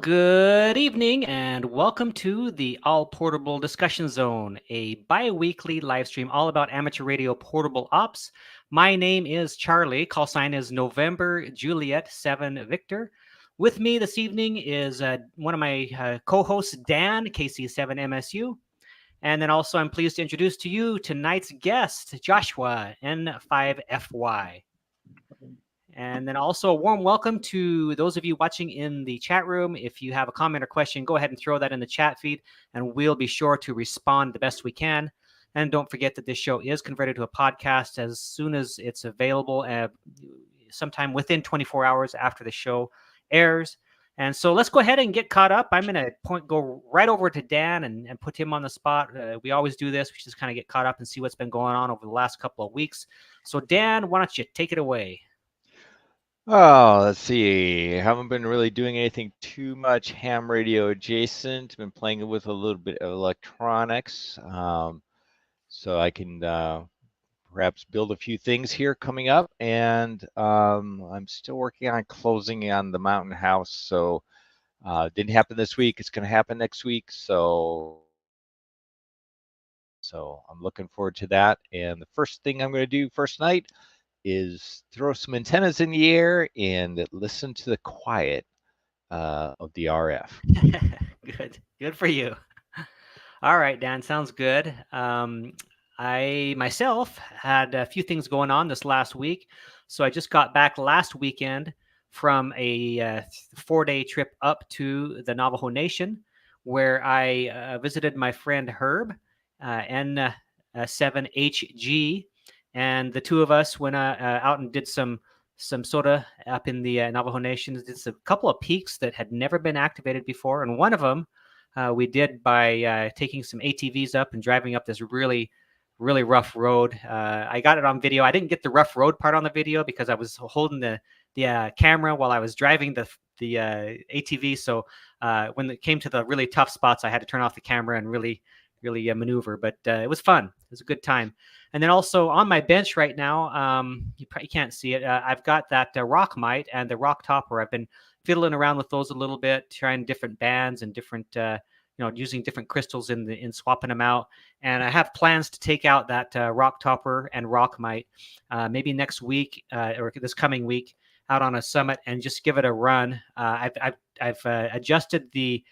Good evening and welcome to the All Portable Discussion Zone, a bi-weekly live stream all about amateur radio portable ops. My name is Charlie. Call sign is November Juliet 7 Victor. With me this evening is one of my co-hosts, Dan, KC7MSU. And then also I'm pleased to introduce to you tonight's guest, Joshua N5FY. And then also a warm welcome to those of you watching in the chat room. If you have a comment or question, go ahead and throw that in the chat feed, and we'll be sure to respond the best we can. And don't forget that this show is converted to a podcast as soon as it's available, sometime within 24 hours after the show airs. And so let's go ahead and get caught up. I'm going to go right over to Dan and put him on the spot. We always do this. We just kind of get caught up and see what's been going on over the last couple of weeks. So Dan, why don't you take it away? Oh, let's see. Haven't been really doing anything too much ham radio adjacent. Been playing with a little bit of electronics, so I can perhaps build a few things here coming up. And I'm still working on closing on the mountain house. So didn't happen this week. It's going to happen next week. So I'm looking forward to that. And the first thing I'm going to do first night is throw some antennas in the air and listen to the quiet of the RF. Good for you. All right, Dan, sounds good. I myself had a few things going on this last week. So I just got back last weekend from a 4-day trip up to the Navajo Nation, where I visited my friend Herb, N7HG, and the two of us went out and did some SOTA up in the Navajo Nation. Did a couple of peaks that had never been activated before, and one of them we did by taking some ATVs up and driving up this really rough road. I got it on video. I didn't get the rough road part on the video because I was holding the camera while I was driving the ATV. So when it came to the really tough spots, I had to turn off the camera and really maneuver. But it was fun. It was a good time. And then also on my bench right now, you probably can't see it. I've got that rock mite and the rock topper. I've been fiddling around with those a little bit, trying different bands and different, using different crystals in swapping them out. And I have plans to take out that rock topper and rock mite maybe next week or this coming week out on a summit and just give it a run. I've adjusted the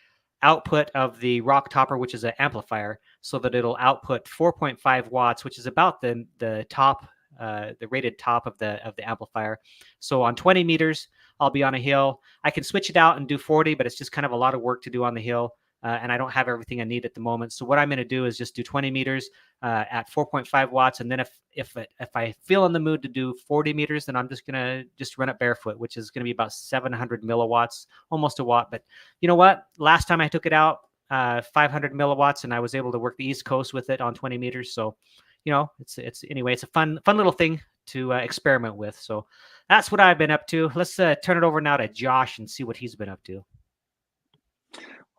output of the rock topper, which is an amplifier, so that it'll output 4.5 watts, which is about the top, the rated top of the amplifier. So on 20 meters, I'll be on a hill. I can switch it out and do 40, but it's just kind of a lot of work to do on the hill. And I don't have everything I need at the moment. So what I'm going to do is just do 20 meters at 4.5 watts. And then if I feel in the mood to do 40 meters, then I'm just going to run it barefoot, which is going to be about 700 milliwatts, almost a watt. But you know what? Last time I took it out, 500 milliwatts, and I was able to work the East Coast with it on 20 meters. So, it's a fun little thing to experiment with. So that's what I've been up to. Let's turn it over now to Josh and see what he's been up to.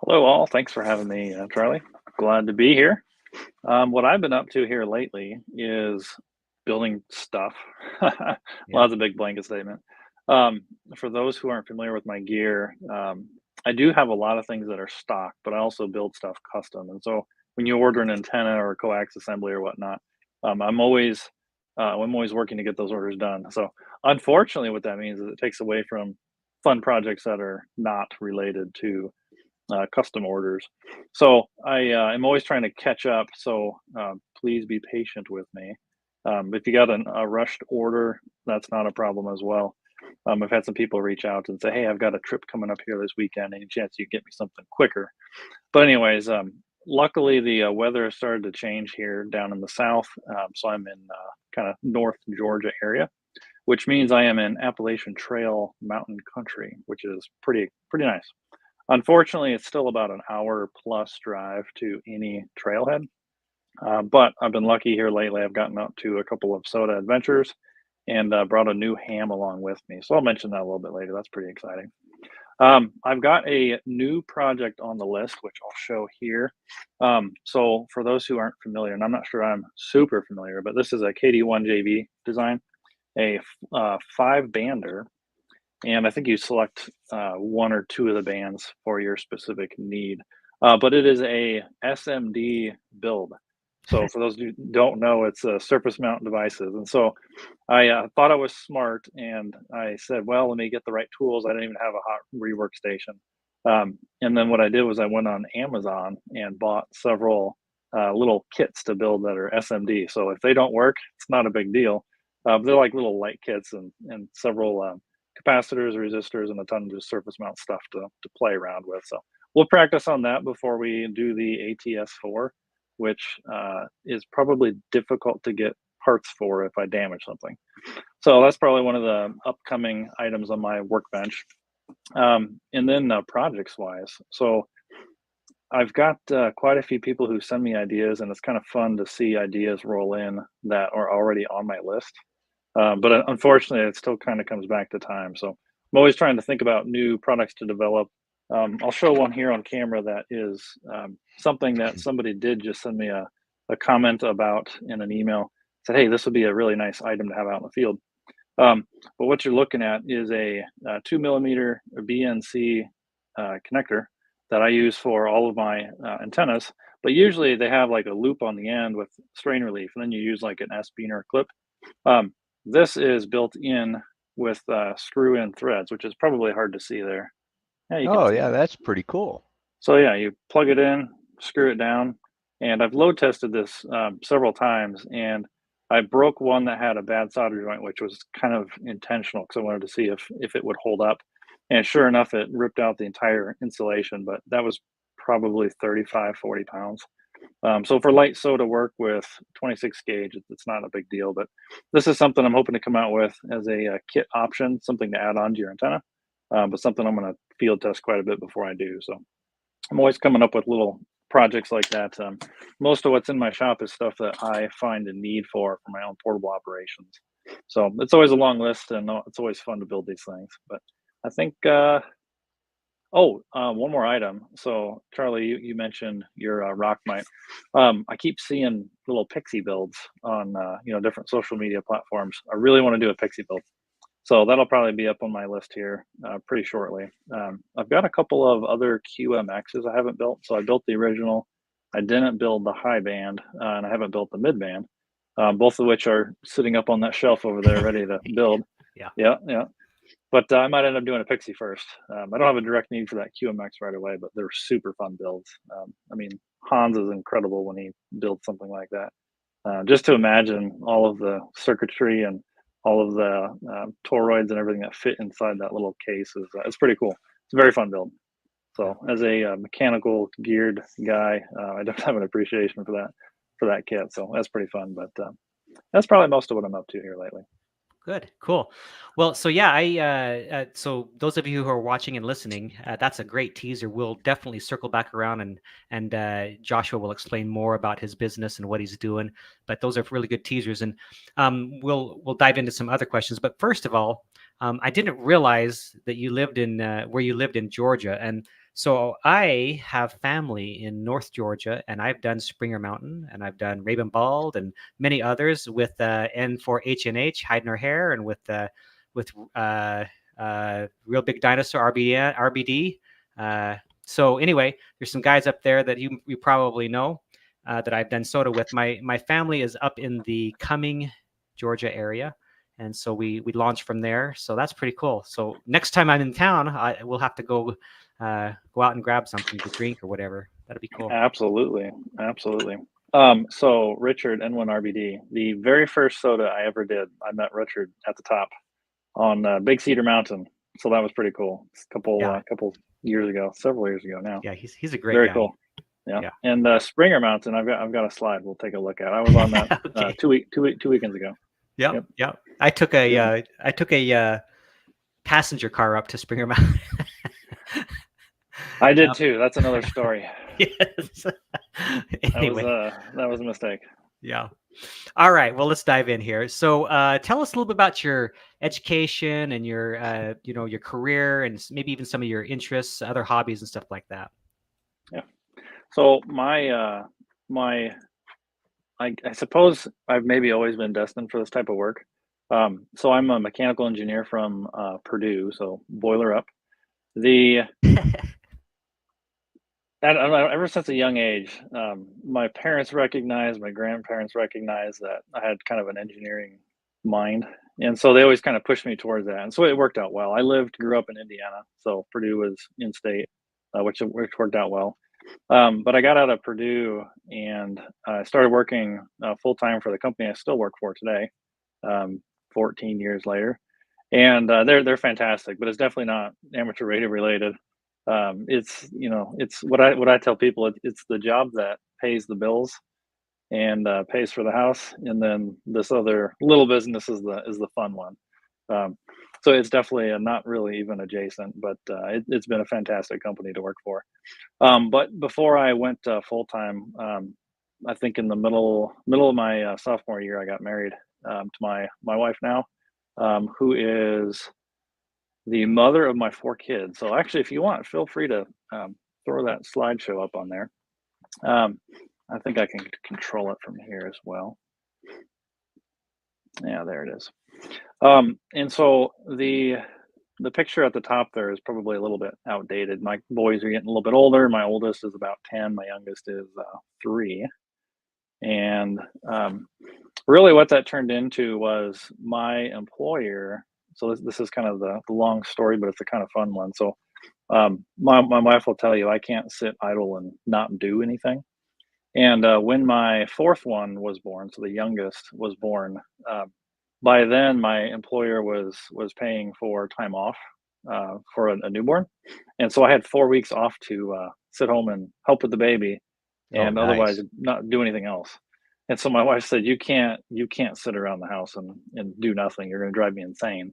Hello, all. Thanks for having me, Charlie. Glad to be here. What I've been up to here lately is building stuff. Well, that's a big blanket statement. For those who aren't familiar with my gear, I do have a lot of things that are stock, but I also build stuff custom. And so when you order an antenna or a coax assembly or whatnot, I'm always working to get those orders done. So unfortunately, what that means is it takes away from fun projects that are not related to custom orders. So I am always trying to catch up. So please be patient with me. If you got a rushed order, that's not a problem as well. I've had some people reach out and say, hey, I've got a trip coming up here this weekend. Any chance you get me something quicker? But anyways, luckily the weather has started to change here down in the south. So I'm in kind of North Georgia area, which means I am in Appalachian Trail mountain country, which is pretty nice. Unfortunately, it's still about an hour plus drive to any trailhead. But I've been lucky here lately. I've gotten up to a couple of SOTA adventures and brought a new ham along with me. So I'll mention that a little bit later. That's pretty exciting. I've got a new project on the list, which I'll show here. So for those who aren't familiar, and I'm not sure I'm super familiar, but this is a KD1JV design, a 5-bander and I think you select one or two of the bands for your specific need. But it is a SMD build. So for those who don't know, it's surface mount devices. And so I thought I was smart, and I said, well, let me get the right tools. I didn't even have a hot rework station. And then what I did was I went on Amazon and bought several little kits to build that are SMD. So if they don't work, it's not a big deal. They're like little light kits and several capacitors, resistors, and a ton of just surface mount stuff to play around with. So we'll practice on that before we do the ATS4, which is probably difficult to get parts for if I damage something. So that's probably one of the upcoming items on my workbench. And then projects wise, so I've got quite a few people who send me ideas, and it's kind of fun to see ideas roll in that are already on my list. But unfortunately, it still kind of comes back to time. So I'm always trying to think about new products to develop. I'll show one here on camera that is something that somebody did just send me a comment about in an email. Said, hey, this would be a really nice item to have out in the field. But what you're looking at is a 2mm BNC connector that I use for all of my antennas. But usually they have like a loop on the end with strain relief, and then you use like an S-bean or clip. This is built in with screw-in threads, which is probably hard to see there. Yeah, yeah, that's pretty cool. So yeah, you plug it in, screw it down, and I've load tested this several times, and I broke one that had a bad solder joint, which was kind of intentional because I wanted to see if it would hold up. And sure enough, it ripped out the entire insulation, but that was probably 35, 40 pounds. So for light SOTA work with 26 gauge, it's not a big deal, but this is something I'm hoping to come out with as a kit option, something to add on to your antenna, but something I'm going to field test quite a bit before I do. So I'm always coming up with little projects like that. Most of what's in my shop is stuff that I find a need for my own portable operations. So it's always a long list, and it's always fun to build these things. But I think, one more item. So Charlie, you mentioned your rock mite. I keep seeing little Pixie builds on different social media platforms. I really want to do a Pixie build. So that'll probably be up on my list here pretty shortly. I've got a couple of other QMXs I haven't built. So I built the original. I didn't build the high band, and I haven't built the mid band, both of which are sitting up on that shelf over there ready to build. Yeah. But I might end up doing a Pixie first. I don't have a direct need for that QMX right away, but they're super fun builds. I mean, Hans is incredible when he builds something like that. Just to imagine all of the circuitry and all of the toroids and everything that fit inside that little case is it's pretty cool. It's a very fun build. So as a mechanical geared guy, I don't have an appreciation for that kit. So that's pretty fun. But that's probably most of what I'm up to here lately. Good, cool. Well, so yeah, so those of you who are watching and listening, that's a great teaser. We'll definitely circle back around, and Joshua will explain more about his business and what he's doing. But those are really good teasers, and we'll dive into some other questions. But first of all, I didn't realize that you lived in where you lived in Georgia, and so I have family in North Georgia, and I've done Springer Mountain, and I've done Raven Bald, and many others with N4HNH, hiding our hair, and with Real Big Dinosaur RBD. So anyway, there's some guys up there that you probably know that I've done SOTA with. My family is up in the Cumming, Georgia area. And so we launched from there. So that's pretty cool. So next time I'm in town, we'll have to go out and grab something to drink or whatever. That'd be cool. Absolutely. So Richard, N1RBD, the very first SOTA I ever did, I met Richard at the top on Big Cedar Mountain. So that was pretty cool. It's a couple years ago, several years ago now. Yeah, he's a great very guy. Cool. Yeah. And Springer Mountain, I've got a slide we'll take a look at. I was on that okay. two weekends ago. Yep. I took a passenger car up to Springer Mountain. I did too. That's another story. Yes. Anyway. That was a mistake. Yeah. All right. Well, let's dive in here. So, tell us a little bit about your education and your, your career, and maybe even some of your interests, other hobbies, and stuff like that. Yeah. So I suppose I've maybe always been destined for this type of work. So I'm a mechanical engineer from Purdue, so boiler up. Ever since a young age, my parents recognized, my grandparents recognized that I had kind of an engineering mind. And so they always kind of pushed me towards that. And so it worked out well. I grew up in Indiana, so Purdue was in state, which worked out well. But I got out of Purdue and I started working full-time for the company I still work for today, 14 years later. And they're fantastic, but it's definitely not amateur radio related. It's what I tell people. It's the job that pays the bills and pays for the house, and then this other little business is the fun one. So it's definitely not really even adjacent, but it's been a fantastic company to work for. But before I went full time, I think in the middle of my sophomore year, I got married to my wife now, who is the mother of my 4 kids. So actually, if you want, feel free to throw that slideshow up on there. I think I can control it from here as well. Yeah, there it is. And so the picture at the top there is probably a little bit outdated. My boys are getting a little bit older. My oldest is about 10. My youngest is 3. And really what that turned into was my employer. So this is kind of the long story, but it's a kind of fun one. So my wife will tell you I can't sit idle and not do anything. And when my 4th one was born, so the youngest was born, by then my employer was paying for time off for a newborn, and so I had 4 weeks off to sit home and help with the baby, and Oh, otherwise nice. not do anything else. And so my wife said, "You can't sit around the house and do nothing. You're going to drive me insane."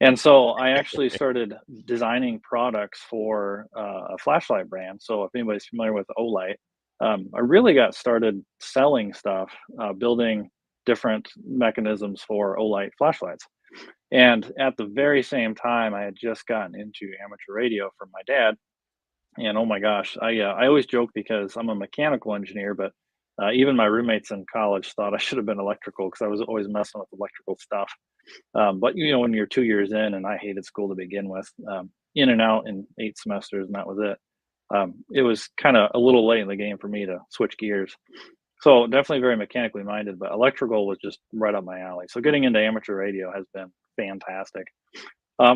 And so I actually started designing products for a flashlight brand. So if anybody's familiar with Olight, I really got started selling stuff, building different mechanisms for Olight flashlights. And at the very same time, I had just gotten into amateur radio from my dad. And oh my gosh, I always joke because I'm a mechanical engineer, but even my roommates in college thought I should have been electrical because I was always messing with electrical stuff. But when you're 2 years in, and I hated school to begin with, in and out in 8 semesters, and that was it. It was kind of a little late in the game for me to switch gears. So definitely very mechanically minded, but electrical was just right up my alley. So getting into amateur radio has been fantastic.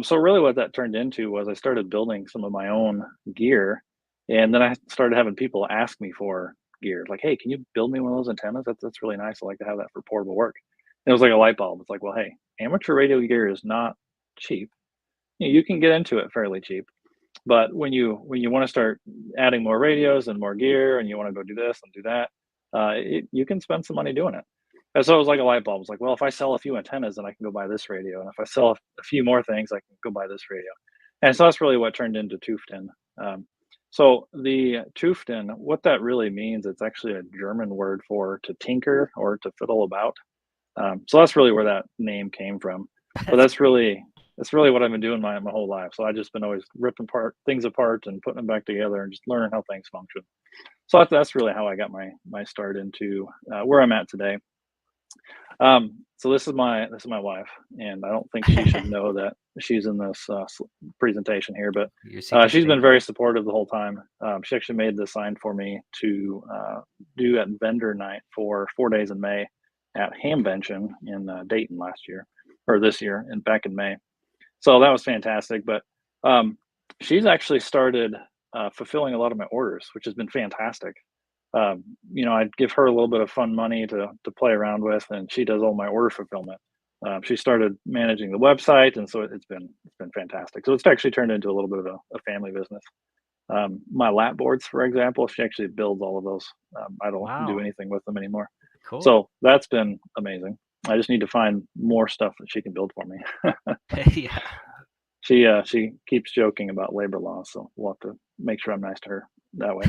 So really what that turned into was I started building some of my own gear, and then I started having people ask me for gear. Like, "Hey, can you build me one of those antennas? That's really nice. I like to have that for portable work." And it was like a light bulb. It's like, well, hey, amateur radio gear is not cheap. You can get into it fairly cheap, but when you want to start adding more radios and more gear, and you want to go do this and do that, you can spend some money doing it. And so it was like a light bulb. It's like, well, if I sell a few antennas, then I can go buy this radio, and if I sell a few more things, I can go buy this radio. And so that's really what turned into Tuften. So the Tuften, what that really means, it's actually a German word for to tinker or to fiddle about. So that's really where that name came from. But that's really what I've been doing my whole life. So I've just been always ripping things apart and putting them back together and just learning how things function. So that's really how I got my start into where I'm at today. So this is my wife, and I don't think she should know that she's in this presentation here, but she's been very supportive the whole time. She actually made the sign for me to do at vendor night for 4 days in May at Hamvention in Dayton this year, and back in May. So that was fantastic. But she's actually started fulfilling a lot of my orders, which has been fantastic. I'd give her a little bit of fun money to play around with, and she does all my order fulfillment. She started managing the website, and so it's been fantastic. So it's actually turned into a little bit of a family business. My lap boards, for example, she actually builds all of those. I don't do anything with them anymore. Cool. So that's been amazing. I just need to find more stuff that she can build for me. Yeah. She keeps joking about labor law, so we'll have to make sure I'm nice to her that way.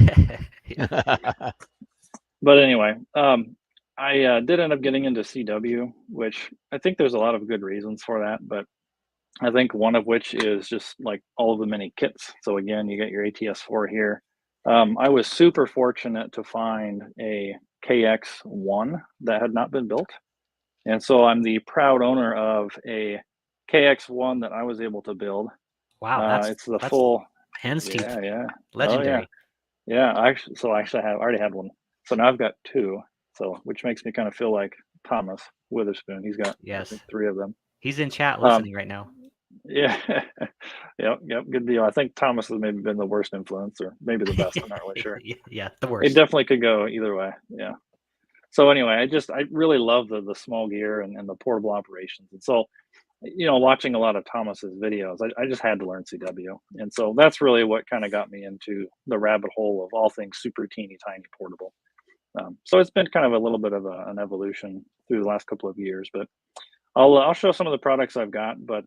But anyway, I did end up getting into CW, which I think there's a lot of good reasons for that, but I think one of which is just like all of the many kits. So again, you get your ATS4 here. I was super fortunate to find a KX1 that had not been built. And so I'm the proud owner of a KX1 that I was able to build. Wow, It's the that's full. hen's teeth. Yeah. Legendary. Oh, yeah. I already had one. So now I've got two. So which makes me kind of feel like Thomas Witherspoon. He's got I Yes. think 3 of them. He's in chat listening right now. Yeah. Yep. Good deal. I think Thomas has maybe been the worst influence, or maybe the best. I'm not really sure. Yeah, the It worst. definitely could go either way. Yeah. So anyway, I really love the small gear and the portable operations. And so, watching a lot of Thomas's videos, I just had to learn CW. And so that's really what kind of got me into the rabbit hole of all things super teeny tiny portable. So it's been kind of a little bit of an evolution through the last couple of years, but I'll show some of the products I've got. But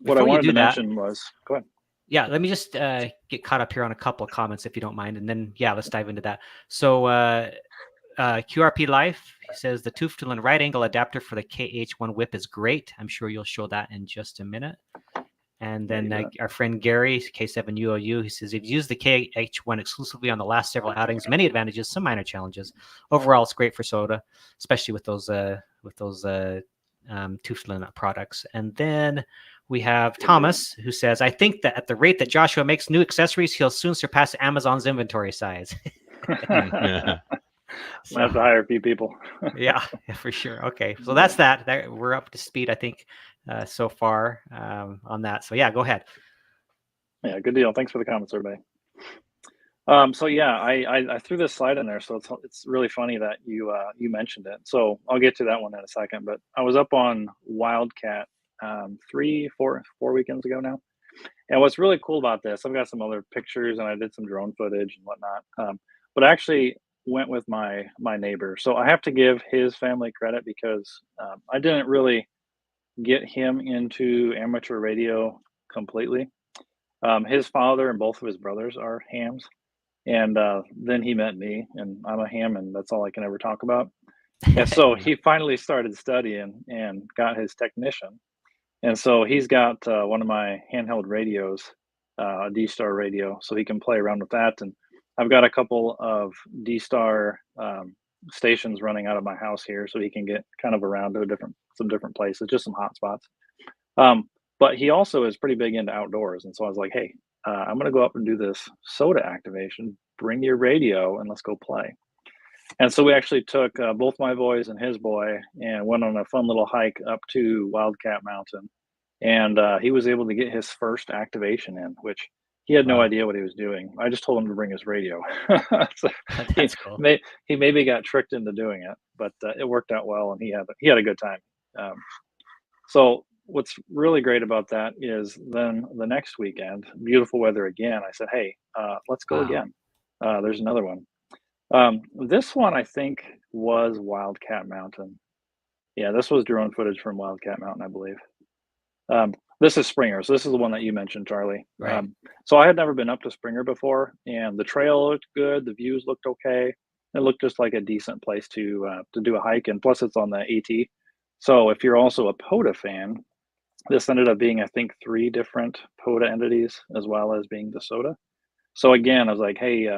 what I wanted to mention was, go ahead. Yeah, let me just get caught up here on a couple of comments if you don't mind, and then let's dive into that. So QRP Life says the tooth and right angle adapter for the KH1 whip is great. I'm sure you'll show that in just a minute. And then our friend Gary, K4SWL, he says, if you use the KH1 exclusively on the last several outings, many advantages, some minor challenges. Overall, it's great for SOTA, especially with those tooth products. And then we have Thomas, who says, I think that at the rate that Joshua makes new accessories, he'll soon surpass Amazon's inventory size. So, I have to hire a few people. yeah, for sure. Okay, so that's that. We're up to speed, I think, so far on that. So yeah, go ahead. Yeah, good deal. Thanks for the comments, everybody. So yeah, I threw this slide in there, so it's really funny that you mentioned it. So I'll get to that one in a second. But I was up on Wildcat 4 weekends ago now, and what's really cool about this, I've got some other pictures and I did some drone footage and whatnot. But I actually went with my neighbor, so I have to give his family credit because I didn't really get him into amateur radio completely. His father and both of his brothers are hams. And then he met me, and I'm a ham, and that's all I can ever talk about. And so he finally started studying and got his technician. And so he's got one of my handheld radios, a D-Star radio, so he can play around with that. And I've got a couple of D-Star stations running out of my house here, so he can get kind of around to some different places, just some hot spots. But he also is pretty big into outdoors. And so I was like, hey, I'm going to go up and do this SOTA activation. Bring your radio and let's go play. And so we actually took both my boys and his boy and went on a fun little hike up to Wildcat Mountain. And he was able to get his first activation in, which he had no idea what he was doing. I just told him to bring his radio. So that's cool. He maybe got tricked into doing it, but it worked out well, and he had a good time. So what's really great about that is then the next weekend, beautiful weather again, I said, hey, let's go again. There's another one. This one I think was Wildcat Mountain. Yeah, this was drone footage from Wildcat Mountain, I believe. This is Springer, so this is the one that you mentioned, Charlie. Right. So I had never been up to Springer before, and the trail looked good, the views looked okay. It looked just like a decent place to do a hike, and plus it's on the AT. So if you're also a POTA fan, this ended up being, I think, 3 different POTA entities as well as being the SOTA. So again, I was like, hey,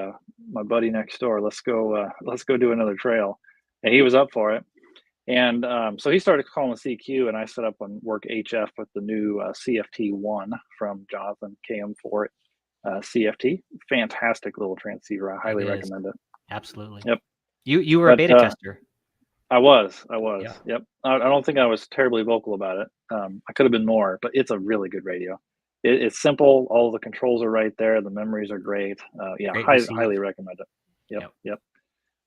my buddy next door, let's go do another trail. And he was up for it. And so he started calling CQ, and I set up on work HF with the new CFT1 from Jonathan KM4 CFT. Fantastic little transceiver. I highly recommend it. Absolutely. Yep. You were a beta tester. I was. Yeah. Yep. I don't think I was terribly vocal about it. I could have been more, but it's a really good radio. It's simple. All the controls are right there. The memories are great. Yeah, highly recommend it. Yep.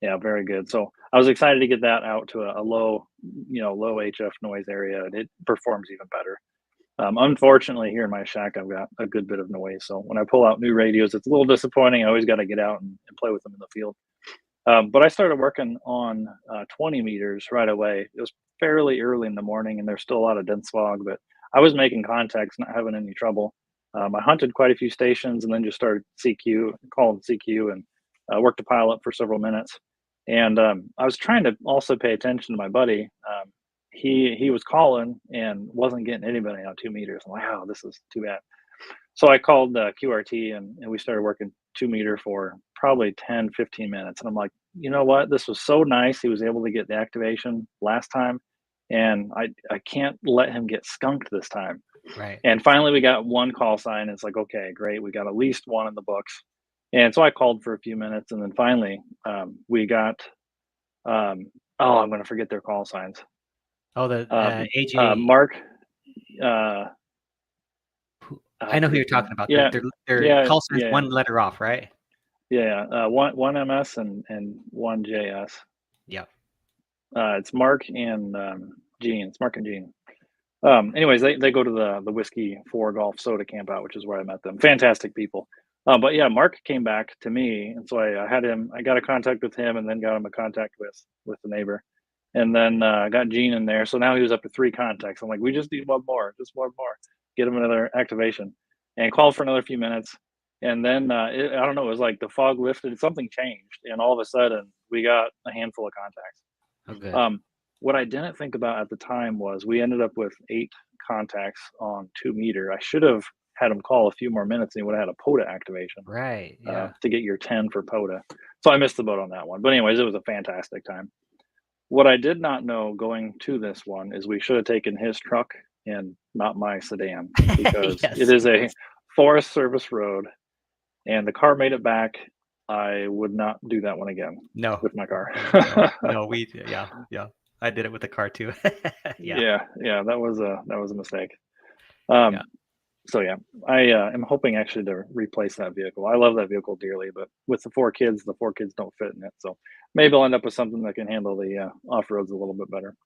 Yeah, very good. So I was excited to get that out to a low HF noise area, and it performs even better. Unfortunately, here in my shack, I've got a good bit of noise. So when I pull out new radios, it's a little disappointing. I always got to get out and play with them in the field. But I started working on 20 meters right away. It was fairly early in the morning, and there's still a lot of dense fog, but I was making contacts, not having any trouble. I hunted quite a few stations, and then just started calling CQ, and worked a pilot for several minutes. And I was trying to also pay attention to my buddy. He was calling and wasn't getting anybody on 2 meters. I'm like, wow, this is too bad. So I called QRT, and we started working 2 meter for probably 10, 15 minutes. And I'm like, you know what? This was so nice. He was able to get the activation last time. and I can't let him get skunked this time. Right. And finally, we got one call sign. It's like, okay, great, we got at least one in the books. And so I called for a few minutes, and then finally, we got. I'm going to forget their call signs. Oh, the AJ. Mark. I know who you're talking about. Yeah, their call signs yeah. one letter off, right? Yeah, one MS and one JS. Yeah. It's Mark and Gene. It's Mark and Gene. Anyways, they go to the Whiskey 4 Golf SOTA camp out, which is where I met them. Fantastic people. But yeah, Mark came back to me, and so I had him. I got a contact with him, and then got him a contact with the neighbor, and then I got Gene in there. So now he was up to 3 contacts. I'm like, we just need one more, just one more. Get him another activation, and called for another few minutes, and then I don't know. It was like the fog lifted, something changed, and all of a sudden we got a handful of contacts. Oh, good. What I didn't think about at the time was we ended up with 8 contacts on 2 meter. I should have had him call a few more minutes and he would have had a POTA activation. Right. Yeah. To get your 10 for POTA. So I missed the boat on that one. But anyways, it was a fantastic time. What I did not know going to this one is we should have taken his truck and not my sedan, because Yes. it is a Forest Service road and the car made it back. I would not do that one again. No. With my car. No, yeah. I did it with the car too. Yeah, that was a mistake. Yeah. So yeah, I am hoping actually to replace that vehicle. I love that vehicle dearly, but with the 4 kids don't fit in it. So maybe I'll end up with something that can handle the off roads a little bit better.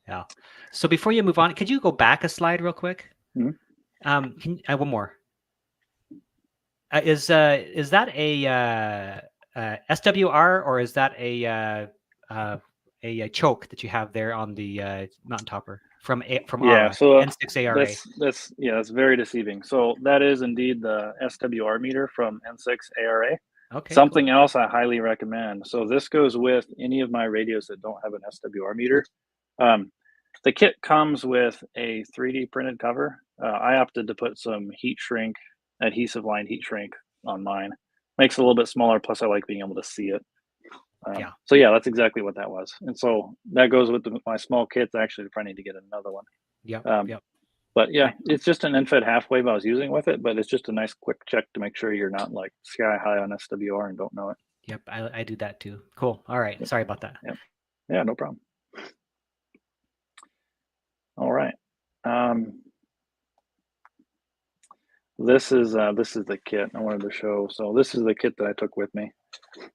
Yeah. So before you move on, could you go back a slide real quick? Mm-hmm. Can one more? Is that a SWR, or is that a choke that you have there on the mountain topper from ARA, so N6 ARA? That's very deceiving. So that is indeed the SWR meter from N6 ARA. Okay. Something else I highly recommend. So this goes with any of my radios that don't have an SWR meter. The kit comes with a 3D printed cover. I opted to put some heat shrink, adhesive lined heat shrink on mine. Makes it a little bit smaller, plus I like being able to see it. So yeah, that's exactly what that was. And so that goes with my small kits. Actually, I need to get another one. Yep. But yeah, it's just an NFED half wave I was using with it, but it's just a nice quick check to make sure you're not like sky high on SWR and don't know it. Yep, I do that too. Cool. All right. Sorry about that. Yep. Yeah, no problem. All right. This is the kit I wanted to show. So this is the kit that I took with me.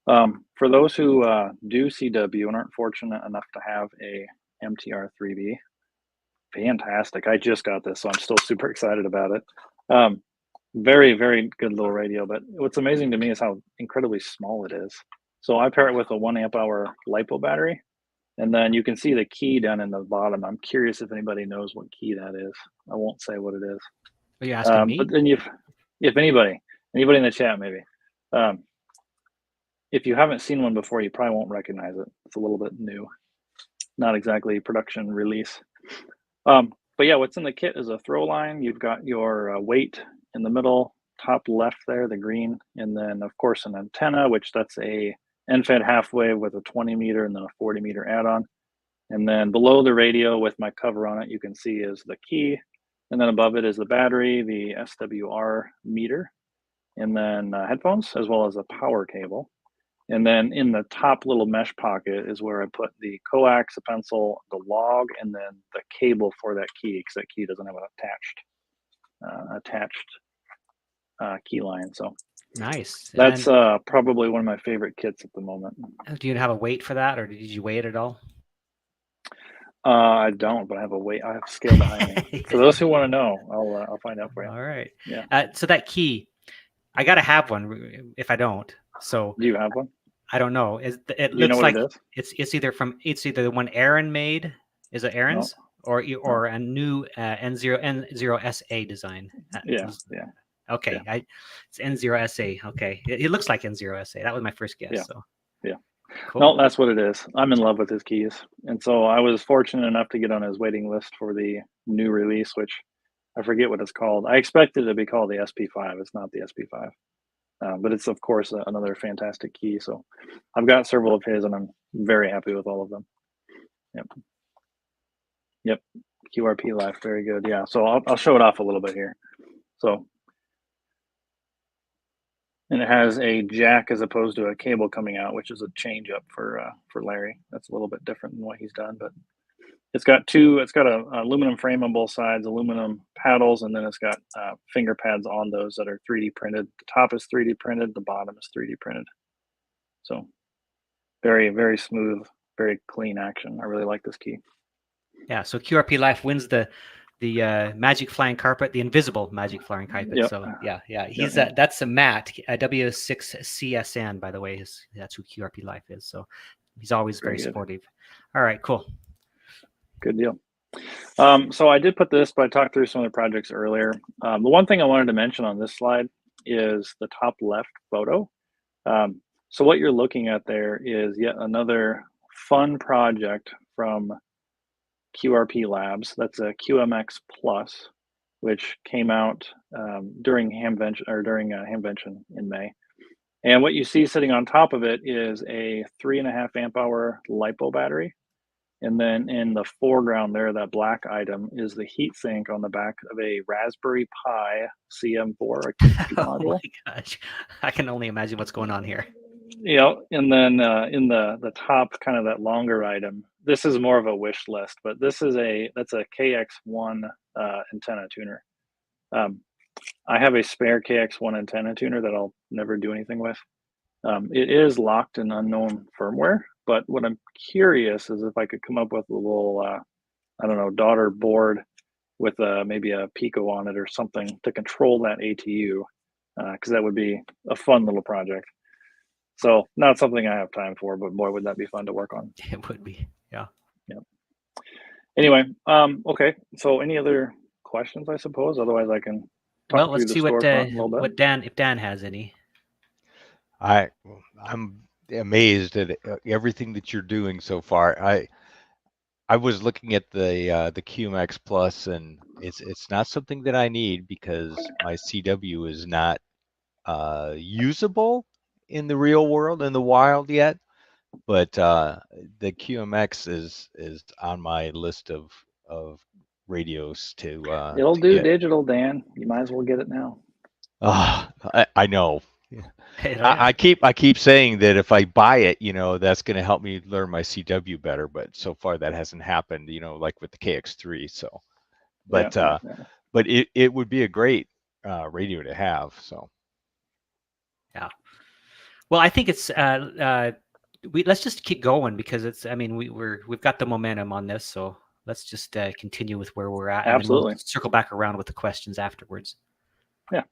For those who do CW and aren't fortunate enough to have a MTR3B, fantastic. I just got this, so I'm still super excited about it. Very, very good little radio, but what's amazing to me is how incredibly small it is. So I pair it with a 1 amp hour LiPo battery, and then you can see the key down in the bottom. I'm curious if anybody knows what key that is. I won't say what it is. Are you asking me? But then if anybody in the chat maybe, if you haven't seen one before, you probably won't recognize it. It's a little bit new, not exactly production release. But yeah, what's in the kit is a throw line. You've got your weight in the middle, top left there, the green, and then of course an antenna, which that's a NFED half wave with a 20 meter and then a 40 meter add-on. And then below the radio with my cover on it, you can see is the key. And then above it is the battery, the SWR meter, and then headphones, as well as a power cable. And then in the top little mesh pocket is where I put the coax, a pencil, the log, and then the cable for that key, because that key doesn't have an attached key line. So nice. That's probably one of my favorite kits at the moment. Do you have a weight for that, or did you weigh it at all? I don't, but I have a weight. I have a scale behind me. For those who want to know, I'll find out for you. All right. Yeah. So that key, I gotta have one. If I don't, so do you have one? I don't know. It you looks know like it it's either the one Aaron made. Is it Aaron's or a new N0SA design? Yeah. Okay, yeah. It's N0SA. Okay, it looks like N0SA. That was my first guess. Yeah. So yeah. Cool. No, that's what it is. I'm in love with his keys. And so I was fortunate enough to get on his waiting list for the new release, which I forget what it's called. I expected it to be called the SP5. It's not the SP5. But it's, of course, another fantastic key. So I've got several of his, and I'm very happy with all of them. Yep. QRP Life. Very good. Yeah. So I'll show it off a little bit here. So, and it has a jack as opposed to a cable coming out, which is a change up for Larry. That's a little bit different than what he's done, but it's got a aluminum frame on both sides, aluminum paddles, and then it's got finger pads on those that are 3D printed. The top is 3D printed, the bottom is 3D printed. So very, very smooth, very clean action. I really like this key. Yeah, so QRP Life wins the magic flying carpet, the invisible magic flying carpet. Yep. So yeah, he's Yep. that's a Matt, W6CSN, by the way. That's who QRP Life is. So he's always very supportive. All right, cool. Good deal. So I did put this, but I talked through some of the projects earlier. The one thing I wanted to mention on this slide is the top left photo. So what you're looking at there is yet another fun project from QRP Labs. That's a QMX Plus, which came out during Hamvention in May. And what you see sitting on top of it is a 3.5 amp hour LiPo battery. And then in the foreground there, that black item is the heat sink on the back of a Raspberry Pi CM4 a module. Oh my gosh, I can only imagine what's going on here. Yeah, and then in the top, kind of that longer item, this is more of a wish list, but that's a KX1 antenna tuner. I have a spare KX1 antenna tuner that I'll never do anything with. It is locked in unknown firmware, but what I'm curious is if I could come up with a little, I don't know, daughter board with maybe a Pico on it or something to control that ATU, because that would be a fun little project. So not something I have time for, but boy, would that be fun to work on. It would be, yeah. Anyway, okay. So any other questions, I suppose? Otherwise, I can talk well, let's see what Dan, if Dan has any. I'm amazed at everything that you're doing so far. I was looking at the QMX Plus, and it's not something that I need because my CW is not usable in the real world, in the wild yet. But the QMX is on my list of radios to. It'll do digital, Dan. You might as well get it now. I know. I keep saying that if I buy it, that's going to help me learn my CW better. But so far that hasn't happened. Like with the KX3. So, but but it would be a great radio to have. So. Yeah. Well, I think it's let's just keep going because it's. I mean, we've got the momentum on this, so let's just continue with where we're at. Absolutely. And then we'll circle back around with the questions afterwards. Yeah,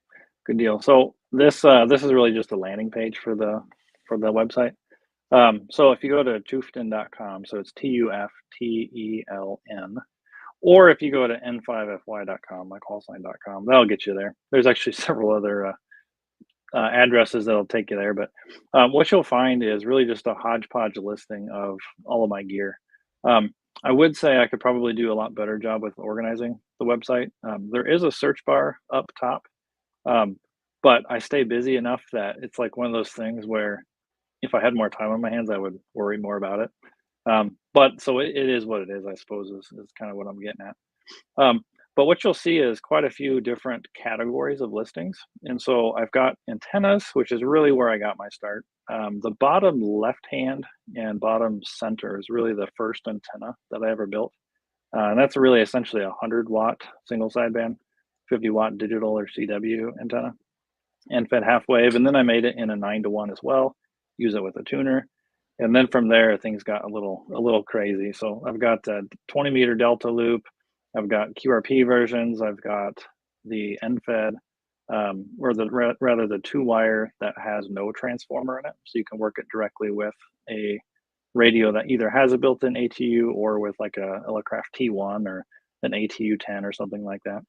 good deal. So this is really just a landing page for the website. So if you go to tuften.com, so it's TUFTELN, or if you go to N5FY.com, my callsign.com, that'll get you there. There's actually several other addresses that'll take you there, but what you'll find is really just a hodgepodge listing of all of my gear. I would say I could probably do a lot better job with organizing the website. There is a search bar up top, but I stay busy enough that it's like one of those things where if I had more time on my hands, I would worry more about it. But so it is what it is, I suppose, is kind of what I'm getting at. But what you'll see is quite a few different categories of listings. And so I've got antennas, which is really where I got my start. The bottom left hand and bottom center is really the first antenna that I ever built. And that's really essentially a 100-watt single sideband, 50-watt digital or CW antenna, and fed half wave. And then I made it in a 9-to-1 as well, use it with a tuner. And then from there, things got a little crazy. So I've got a 20-meter delta loop. I've got QRP versions. I've got the NFED, or rather the 2-wire that has no transformer in it. So you can work it directly with a radio that either has a built-in ATU or with like a Elecraft T1 or an ATU 10 or something like that.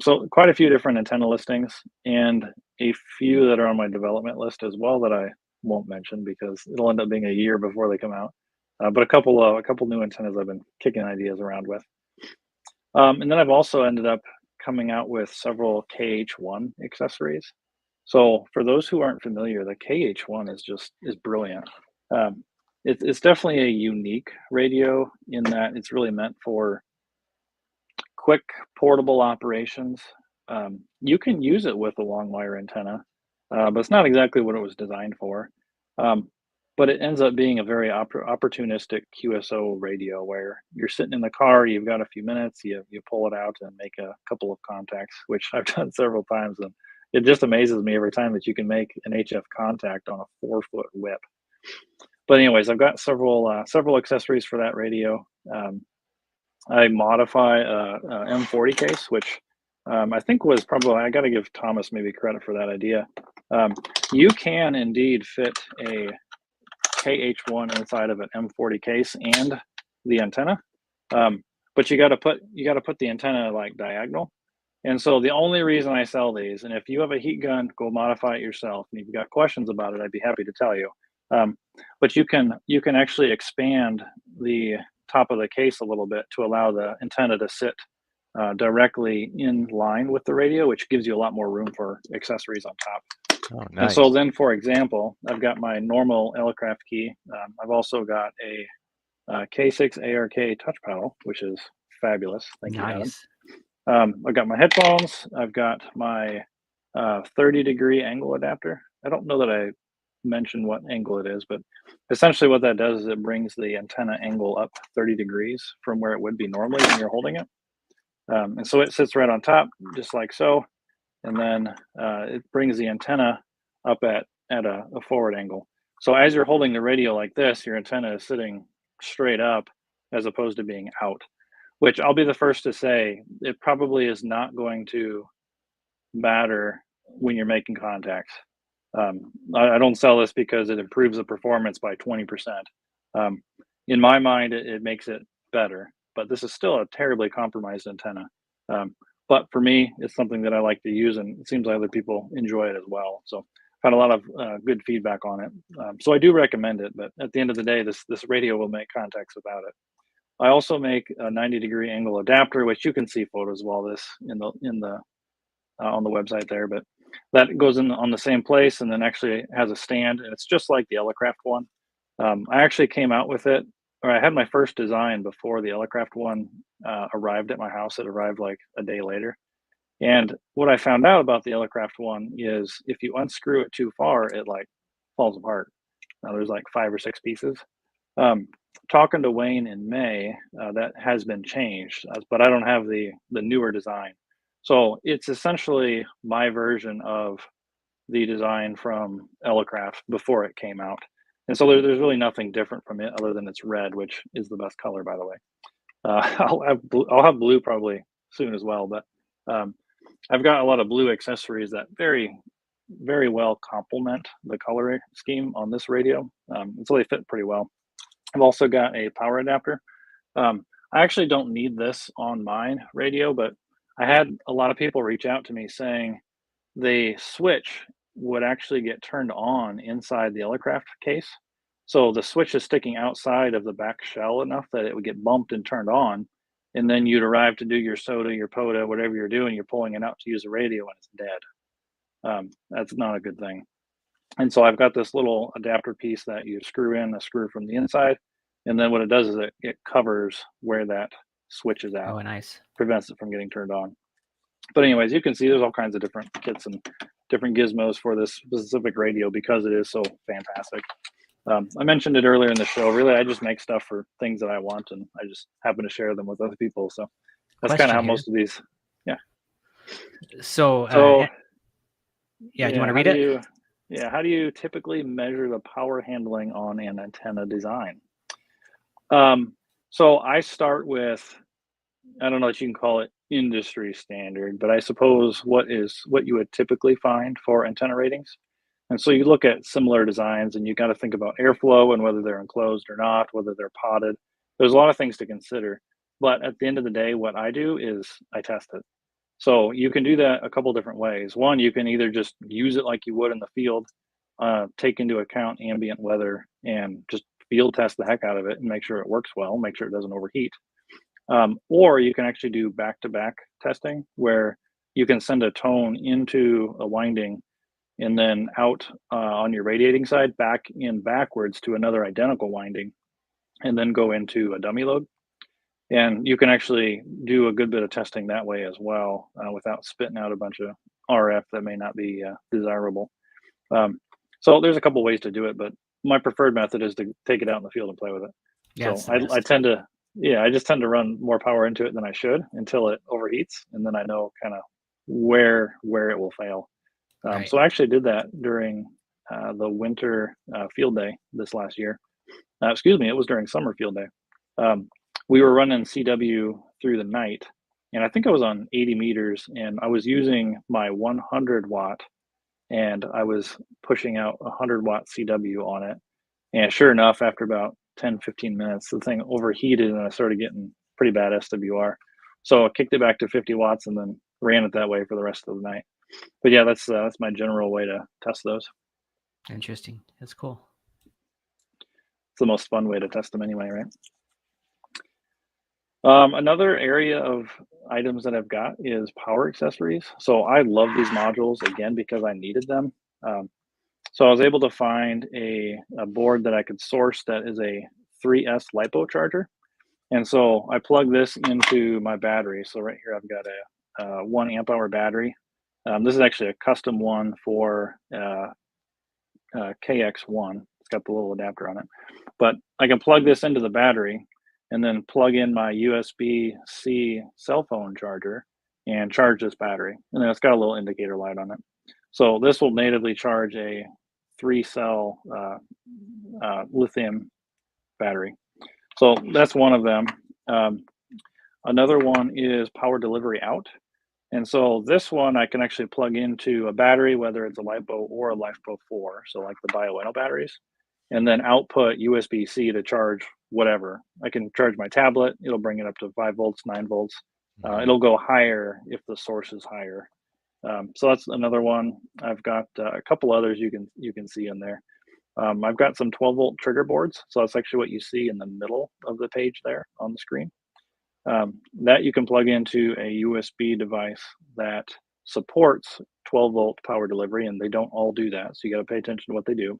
So quite a few different antenna listings and a few that are on my development list as well that I won't mention because it'll end up being a year before they come out. But a couple new antennas I've been kicking ideas around with. And then I've also ended up coming out with several KH1 accessories. So for those who aren't familiar, the KH1 is brilliant. it's definitely a unique radio in that it's really meant for quick portable operations. You can use it with a long wire antenna, but it's not exactly what it was designed for. But it ends up being a very opportunistic QSO radio where you're sitting in the car, you've got a few minutes, you pull it out and make a couple of contacts, which I've done several times. And it just amazes me every time that you can make an HF contact on a 4-foot whip. But anyways, I've got several accessories for that radio. I modify a M40 case, which I think was probably, I got to give Thomas maybe credit for that idea. You can indeed fit a KH1 inside of an M40 case and the antenna, but you got to put the antenna like diagonal. And so the only reason I sell these, and if you have a heat gun, go modify it yourself. And if you've got questions about it, I'd be happy to tell you. But you can actually expand the top of the case a little bit to allow the antenna to sit directly in line with the radio, which gives you a lot more room for accessories on top. Oh, nice. And so then, for example, I've got my normal Elecraft key. I've also got a K6 ARK touch paddle, which is fabulous. Thank you, Adam. I've got my headphones. I've got my 30-degree angle adapter. I don't know that I mentioned what angle it is, but essentially what that does is it brings the antenna angle up 30 degrees from where it would be normally when you're holding it. And so it sits right on top, just like so. And then it brings the antenna up at a forward angle. So as you're holding the radio like this, your antenna is sitting straight up as opposed to being out, which I'll be the first to say, it probably is not going to matter when you're making contacts. I don't sell this because it improves the performance by 20%. In my mind, it makes it better, but this is still a terribly compromised antenna. But for me, it's something that I like to use, and it seems like other people enjoy it as well. So I've had a lot of good feedback on it. So I do recommend it, but at the end of the day, this radio will make contacts without it. I also make a 90-degree angle adapter, which you can see photos of all this on the website there, but that goes in on the same place and then actually has a stand, and it's just like the Elecraft one. I actually came out with it, or I had my first design before the Elecraft one arrived at my house. It arrived like a day later. And what I found out about the Elecraft one is if you unscrew it too far, it like falls apart. Now there's like 5 or 6 pieces. Talking to Wayne in May, that has been changed, but I don't have the newer design. So it's essentially my version of the design from Elecraft before it came out. And so there's really nothing different from it other than it's red, which is the best color, by the way. I'll have blue probably soon as well, but I've got a lot of blue accessories that very, very well complement the color scheme on this radio. So they fit pretty well. I've also got a power adapter. I actually don't need this on mine radio, but I had a lot of people reach out to me saying the switch would actually get turned on inside the Elecraft case. So the switch is sticking outside of the back shell enough that it would get bumped and turned on. And then you'd arrive to do your SOTA, your POTA, whatever you're doing, you're pulling it out to use a radio and it's dead. That's not a good thing. And so I've got this little adapter piece that you screw in, a screw from the inside. And then what it does is it covers where that switch is at. Oh, nice. Prevents it from getting turned on. But anyways, you can see there's all kinds of different kits and different gizmos for this specific radio because it is so fantastic. I mentioned it earlier in the show. Really, I just make stuff for things that I want, and I just happen to share them with other people. So that's kind of how most of these, yeah. So do you want to read it? How do you typically measure the power handling on an antenna design? So I start with, I don't know if you can call it industry standard, but I suppose what you would typically find for antenna ratings. And so you look at similar designs and you got to think about airflow and whether they're enclosed or not, whether they're potted. There's a lot of things to consider, but at the end of the day, what I do is I test it. So you can do that a couple different ways. One, you can either just use it like you would in the field, take into account ambient weather and just field test the heck out of it and make sure it works well, make sure it doesn't overheat. Or you can actually do back-to-back testing where you can send a tone into a winding and then out on your radiating side, back in backwards to another identical winding, and then go into a dummy load. And you can actually do a good bit of testing that way as well, without spitting out a bunch of RF that may not be desirable. So there's a couple ways to do it, but my preferred method is to take it out in the field and play with it. Yeah, So I tend to, I just tend to run more power into it than I should until it overheats, and then I know kind of where it will fail. Right. So I actually did that during the winter field day this last year. Excuse me, it was during summer field day. We were running CW through the night, and I think I was on 80 meters, and I was using my 100 watt, and I was pushing out 100 watt CW on it. And sure enough, after about 10-15 minutes, the thing overheated, and I started getting pretty bad SWR. So I kicked it back to 50 watts and then ran it that way for the rest of the night. But yeah, that's my general way to test those. Interesting. That's cool. It's the most fun way to test them anyway, right? Another area of items that I've got is power accessories. So I love these modules, again, because I needed them. So I was able to find a board that I could source that is a 3S LiPo charger. And so I plug this into my battery. So right here, I've got a 1 amp hour battery. This is actually a custom one for KX1. It's got the little adapter on it. But I can plug this into the battery and then plug in my USB-C cell phone charger and charge this battery. And then it's got a little indicator light on it. So this will natively charge a 3-cell lithium battery. So that's one of them. Another one is power delivery out. And so this one I can actually plug into a battery, whether it's a LiPo or a LiPo 4, so like the BioEno batteries, and then output USB-C to charge whatever. I can charge my tablet. It'll bring it up to 5 volts, 9 volts. It'll go higher if the source is higher. So that's another one. I've got a couple others you can see in there. I've got some 12-volt trigger boards. So that's actually what you see in the middle of the page there on the screen. That you can plug into a USB device that supports 12-volt power delivery, and they don't all do that. So you got to pay attention to what they do.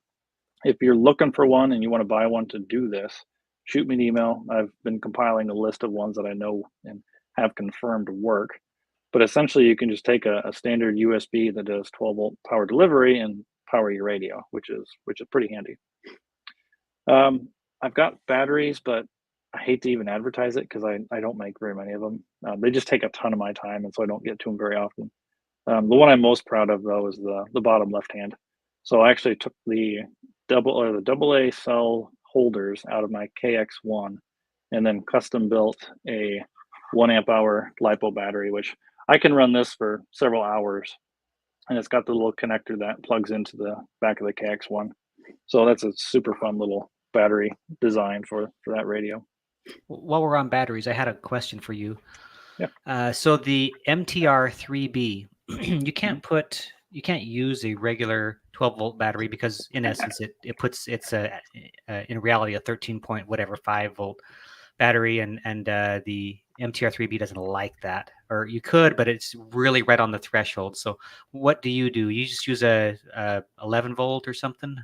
If you're looking for one and you want to buy one to do this, shoot me an email. I've been compiling a list of ones that I know and have confirmed work. But essentially, you can just take a standard USB that does 12-volt power delivery and power your radio, which is pretty handy. I've got batteries, but I hate to even advertise it because I don't make very many of them. They just take a ton of my time, and so I don't get to them very often. The one I'm most proud of, though, is the bottom left hand. So I actually took the AA cell holders out of my KX1 and then custom built a 1 amp hour LiPo battery, which I can run this for several hours. And it's got the little connector that plugs into the back of the KX1. So that's a super fun little battery design for that radio. While we're on batteries, I had a question for you. Yeah. So the MTR3B, you can't use a regular 12-volt battery because in essence it's in reality a 13.5 volt battery, and the MTR3B doesn't like that. Or you could, but it's really right on the threshold. So what do? You just use a 11 volt or something?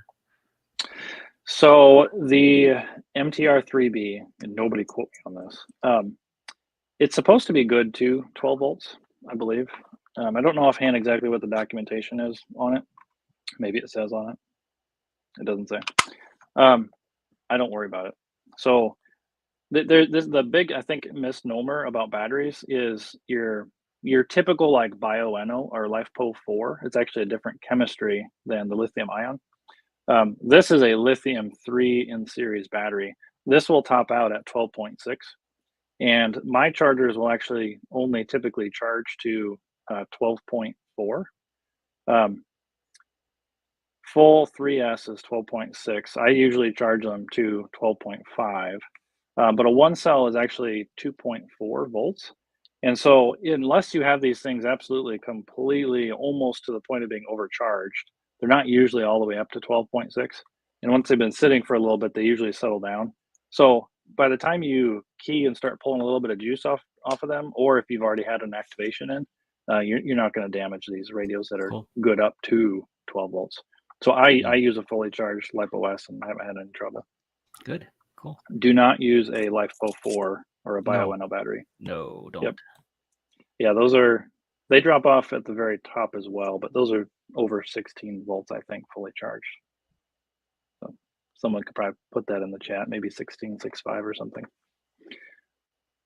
So the MTR3B, and nobody quote me on this, it's supposed to be good to 12 volts, I believe. I don't know offhand exactly what the documentation is on it. Maybe it says on it. It doesn't say. I don't worry about it. So the big, I think, misnomer about batteries is your typical like BioEno or LiPo 4. It's actually a different chemistry than the lithium ion. This is a lithium 3 in series battery. This will top out at 12.6. And my chargers will actually only typically charge to 12.4. Full 3S is 12.6. I usually charge them to 12.5. But a 1 cell is actually 2.4 volts. And so unless you have these things absolutely completely almost to the point of being overcharged, they're not usually all the way up to 12.6. And once they've been sitting for a little bit, they usually settle down. So by the time you key and start pulling a little bit of juice off of them, or if you've already had an activation in, you're not going to damage these radios that are Cool. good up to 12 volts. So I use a fully charged LiPo-S and I haven't had any trouble. Good, cool. Do not use a LiPo4 or a BioNO battery. No, don't. Yep. Yeah, they drop off at the very top as well, but those are over 16 volts, I think, fully charged. So someone could probably put that in the chat, maybe 16.65 or something.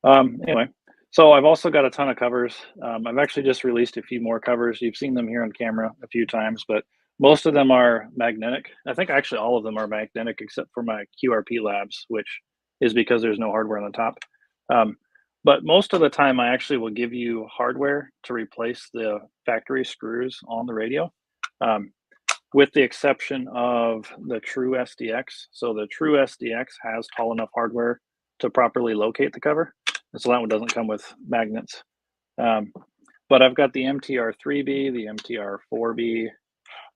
Anyway, so I've also got a ton of covers. I've actually just released a few more covers. You've seen them here on camera a few times, but most of them are magnetic. I think actually all of them are magnetic except for my QRP labs, which is because there's no hardware on the top. But most of the time I actually will give you hardware to replace the factory screws on the radio, with the exception of the True SDX. So the True SDX has tall enough hardware to properly locate the cover. So that one doesn't come with magnets. But I've got the MTR3B, the MTR4B.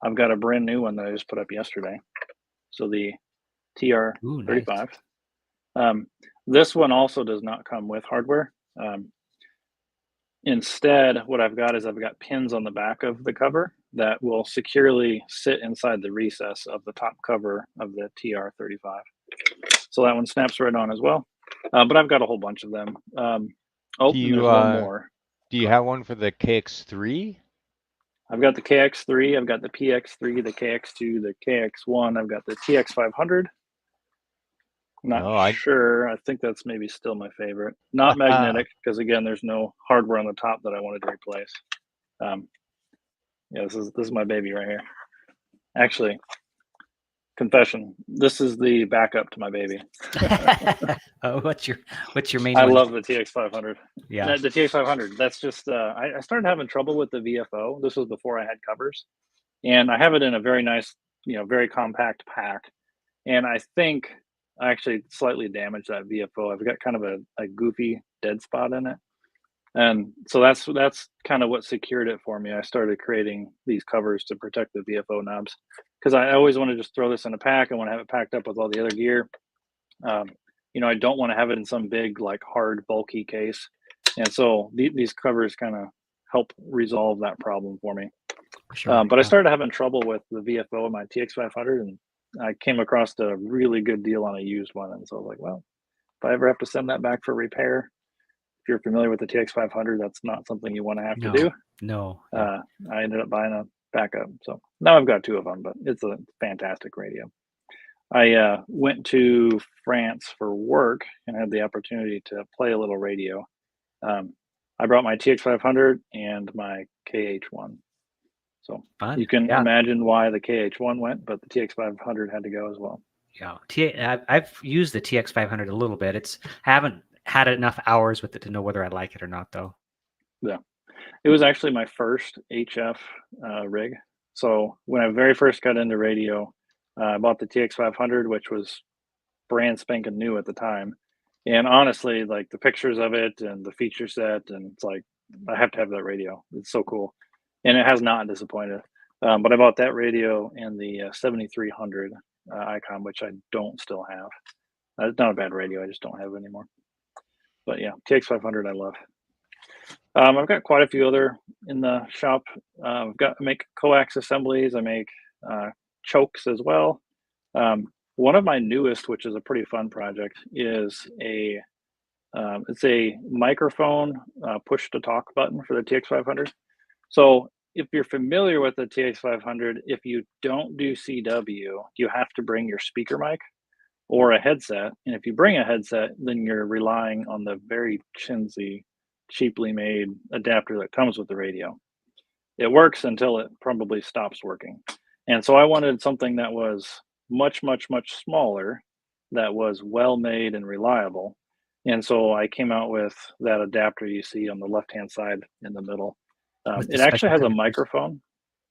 I've got a brand new one that I just put up yesterday. So the TR35. Nice. This one also does not come with hardware. Instead, what I've got is I've got pins on the back of the cover that will securely sit inside the recess of the top cover of the TR35. So that one snaps right on as well. But I've got a whole bunch of them. There's one more. Do you have one for the KX3? I've got the KX3, I've got the PX3, the KX2, the KX1, I've got the TX500. Not sure. I think that's maybe still my favorite. Not magnetic, because again, there's no hardware on the top that I wanted to replace. Yeah, this is my baby right here. Actually, confession, this is the backup to my baby. Oh, what's your main I one? love the TX500. Yeah, the TX500. That's just I started having trouble with the VFO. This was before I had covers, and I have it in a very nice, very compact pack. And I think I actually slightly damaged that VFO. I've got kind of a goofy dead spot in it, and so that's kind of what secured it for me. I started creating these covers to protect the VFO knobs, because I always want to just throw this in a pack. I want to have it packed up with all the other gear. I don't want to have it in some big, like, hard, bulky case. And so these covers kind of help resolve that problem for me. Sure, but I started having trouble with the VFO of my TX500, and I came across a really good deal on a used one. And so I was like, well, if I ever have to send that back for repair, if you're familiar with the TX500, that's not something you want to have to do. No. I ended up buying a backup. So now I've got two of them, but it's a fantastic radio. I went to France for work and had the opportunity to play a little radio. I brought my TX500 and my KH1. So Fun. You can imagine why the KH1 went, but the TX500 had to go as well. Yeah, I've used the TX500 a little bit. I haven't had enough hours with it to know whether I like it or not, though. Yeah, it was actually my first HF rig. So when I very first got into radio, I bought the TX500, which was brand spanking new at the time. And honestly, like, the pictures of it and the feature set, and it's like, I have to have that radio. It's so cool. And it has not disappointed. But I bought that radio and the 7300 Icon, which I don't still have. It's not a bad radio. I just don't have it anymore. But yeah, TX500 I love. I've got quite a few other in the shop. I make coax assemblies. I make chokes as well. One of my newest, which is a pretty fun project, is it's a microphone push to talk button for the TX500. So if you're familiar with the TX500, if you don't do CW, you have to bring your speaker mic or a headset. And if you bring a headset, then you're relying on the very chintzy, cheaply made adapter that comes with the radio. It works until it probably stops working. And so I wanted something that was much, much, much smaller, that was well made and reliable. And so I came out with that adapter you see on the left-hand side in the middle. It actually has a microphone.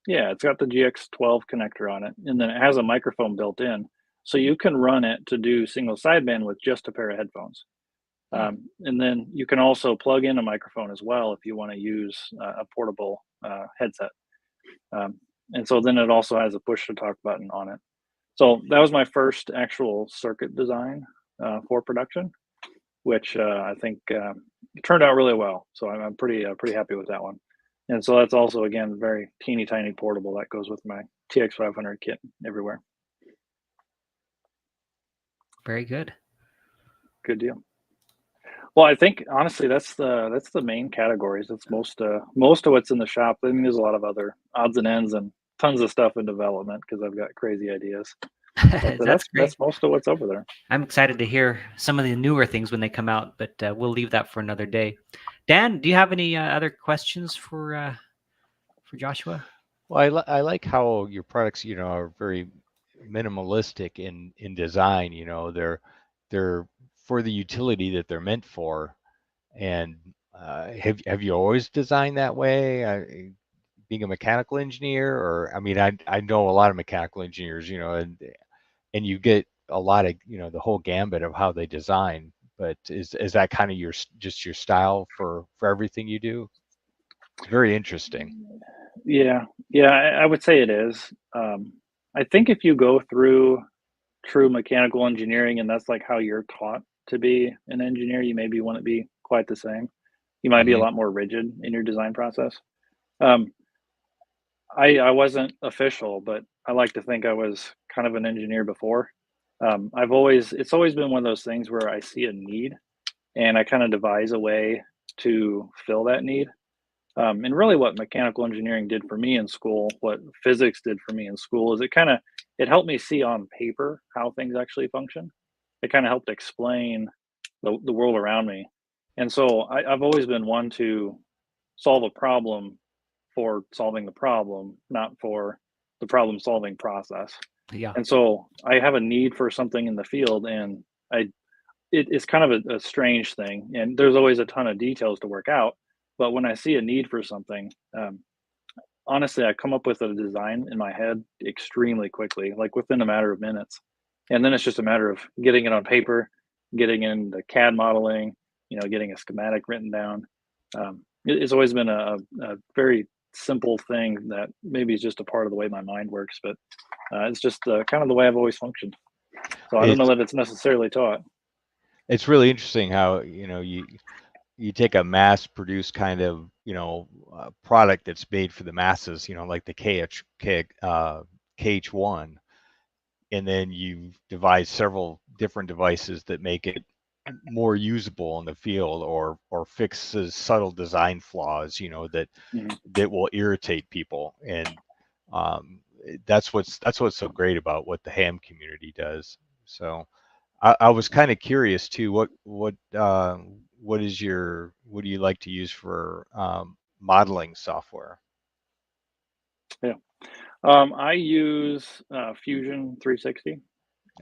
Yeah, it's got the GX12 connector on it, and then it has a microphone built in. So you can run it to do single sideband with just a pair of headphones. And then you can also plug in a microphone as well if you want to use a portable headset. And so then it also has a push to talk button on it. So that was my first actual circuit design for production, which I think turned out really well. So I'm pretty happy with that one. And so that's also, again, very teeny tiny portable that goes with my TX500 kit everywhere. Very good. Good deal. Well, I think honestly that's the main categories. That's most of what's in the shop. I mean, there's a lot of other odds and ends and tons of stuff in development because I've got crazy ideas. But That's great. that's most of what's over there. I'm excited to hear some of the newer things when they come out, but we'll leave that for another day. Dan, do you have any other questions for Joshua? Well, I like how your products, are very minimalistic in design. They're for the utility that they're meant for. And have you always designed that way? Being a mechanical engineer, or I mean, I know a lot of mechanical engineers, and you get a lot of the whole gambit of how they design. But is that kind of just your style for everything you do? It's very interesting. Yeah, I would say it is. I think if you go through true mechanical engineering and that's like how you're taught to be an engineer, you maybe wouldn't be quite the same. You might be a Hmm. lot more rigid in your design process. Um, I wasn't official, but I like to think I was kind of an engineer before. It's always been one of those things where I see a need and I kind of devise a way to fill that need. And really what mechanical engineering did for me in school, what physics did for me in school is it helped me see on paper how things actually function. It kind of helped explain the world around me. And so I've always been one to solve a problem for solving the problem, not for the problem solving process. Yeah. And so I have a need for something in the field and it's kind of a strange thing. And there's always a ton of details to work out. But when I see a need for something, honestly, I come up with a design in my head extremely quickly, like within a matter of minutes. And then it's just a matter of getting it on paper, getting in the CAD modeling, getting a schematic written down. It's always been a very simple thing that maybe is just a part of the way my mind works, but it's just kind of the way I've always functioned. So I don't know It's that it's necessarily taught. it's really interesting how you take a mass produced kind of product that's made for the masses, like the KH1, and then you devise several different devices that make it more usable in the field, or fixes subtle design flaws, that Mhm. will irritate people. And that's what's so great about what the ham community does. So I was kind of curious too. What do you like to use for modeling software? Yeah. I use Fusion 360.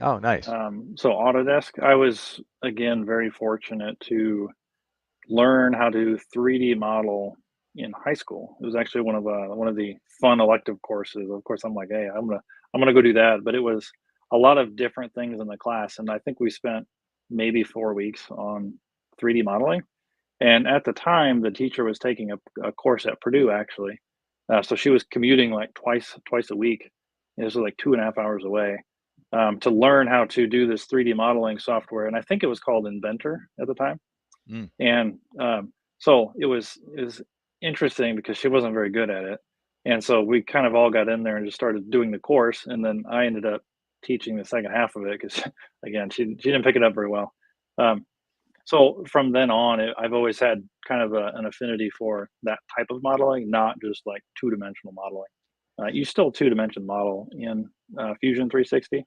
Oh, nice. So Autodesk, I was again very fortunate to learn how to 3D model in high school. It was actually one of the fun elective courses. Of course, I'm like, hey, I'm gonna go do that. But it was a lot of different things in the class, and I think we spent maybe 4 weeks on 3D modeling. And at the time, the teacher was taking a course at Purdue actually, so she was commuting like twice a week. This was like 2.5 hours away to learn how to do this 3D modeling software, and I think it was called Inventor at the time. Mm. And so it was interesting because she wasn't very good at it, and so we kind of all got in there and just started doing the course, and then I ended up teaching the second half of it because again she didn't pick it up very well. Um, so from then on, I've always had kind of an affinity for that type of modeling, not just like two-dimensional modeling. You still two-dimension model in Fusion 360,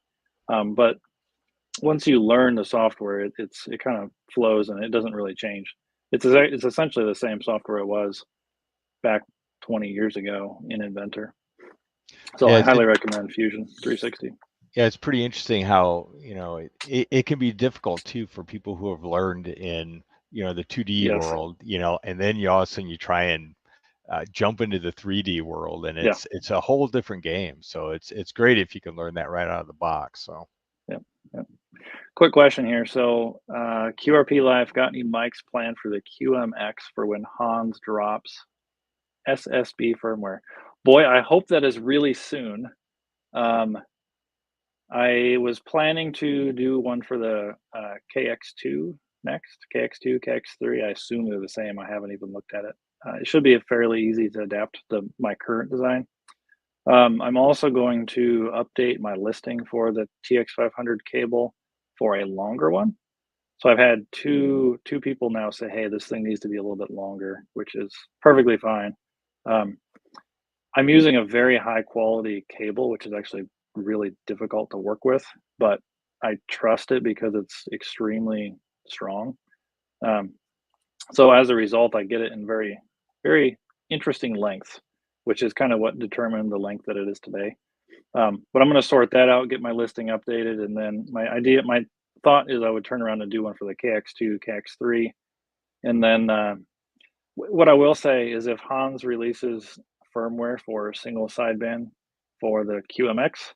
but once you learn the software, it kind of flows and it doesn't really change. It's essentially the same software it was back 20 years ago in Inventor. So Yeah, I highly recommend Fusion 360. yeah, it's pretty interesting how it can be difficult too for people who have learned in the 2D Yes. world, and then you all of a sudden you try and jump into the 3D world, and Yeah. it's a whole different game. So it's great if you can learn that right out of the box. So Yeah. Yeah. Quick question here. So, QRP Live got any mics planned for the QMX for when Hans drops SSB firmware? Boy, I hope that is really soon. I was planning to do one for the KX2 next, KX2, KX3. I assume they're the same. I haven't even looked at it. it should be fairly easy to adapt to my current design. I'm also going to update my listing for the TX500 cable for a longer one. So I've had two people now say, hey, this thing needs to be a little bit longer, which is perfectly fine. I'm using a very high quality cable, which is actually really difficult to work with, but I trust it because it's extremely strong. So as a result, I get it in very, very interesting lengths, which is kind of what determined the length that it is today. But I'm going to sort that out, get my listing updated, and then my thought is I would turn around and do one for the KX2, KX3, and then what I will say is if Hans releases firmware for single sideband for the QMX,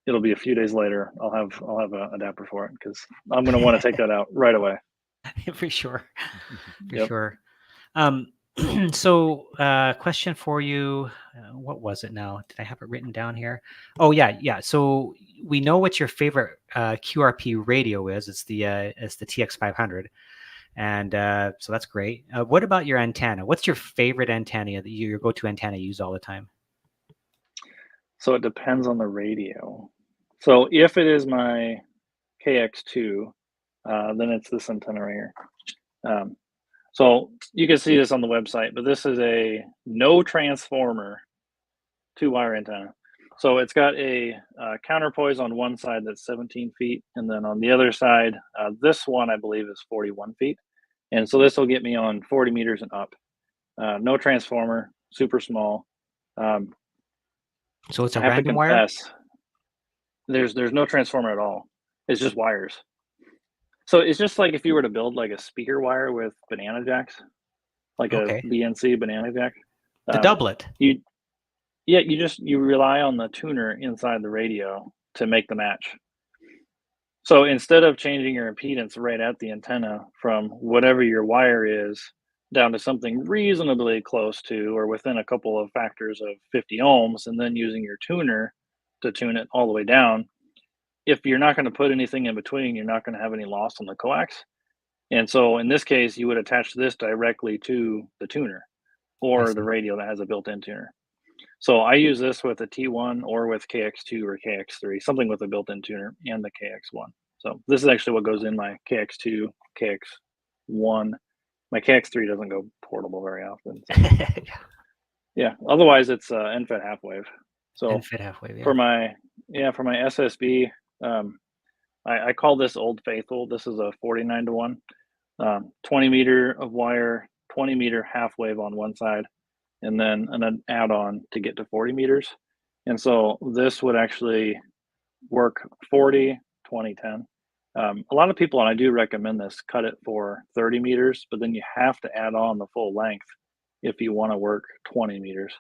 it'll be a few days later. I'll have an adapter for it because I'm going to want to take that out right away. For sure, for Yep. sure. So, question for you. What was it now? Did I have it written down here? Oh yeah. So we know what your favorite QRP radio is. It's the TX500, and so that's great. What about your antenna? What's your favorite antenna that your go-to antenna you use all the time? So it depends on the radio. So if it is my KX2, then it's this antenna right here. So you can see this on the website, but this is a no transformer 2-wire antenna. So it's got a counterpoise on one side that's 17 feet, and then on the other side, this one I believe is 41 feet. And so this will get me on 40 meters and up. No transformer, super small. So it's a I have to random wire? confess, there's no transformer at all. It's just wires. So it's just like if you were to build like a speaker wire with banana jacks, like Okay. a BNC banana jack. The doublet. You rely on the tuner inside the radio to make the match. So instead of changing your impedance right at the antenna from whatever your wire is down to something reasonably close to or within a couple of factors of 50 ohms, and then using your tuner to tune it all the way down, if you're not going to put anything in between, you're not going to have any loss on the coax. And so in this case, you would attach this directly to the tuner or the radio that has a built-in tuner. So I use this with a T1 or with KX2 or KX3, something with a built-in tuner and the KX1. So this is actually what goes in my KX2, KX1. My KX3 doesn't go portable very often. So. Yeah, otherwise it's N5FY half-wave. So N5FY half-wave, yeah. for my SSB, I call this Old Faithful. This is a 49-to-1, 20 meter of wire, 20 meter half-wave on one side, and then an add-on to get to 40 meters. And so this would actually work 40, 20, 10. A lot of people, and I do recommend this, cut it for 30 meters, but then you have to add on the full length if you want to work 20 meters.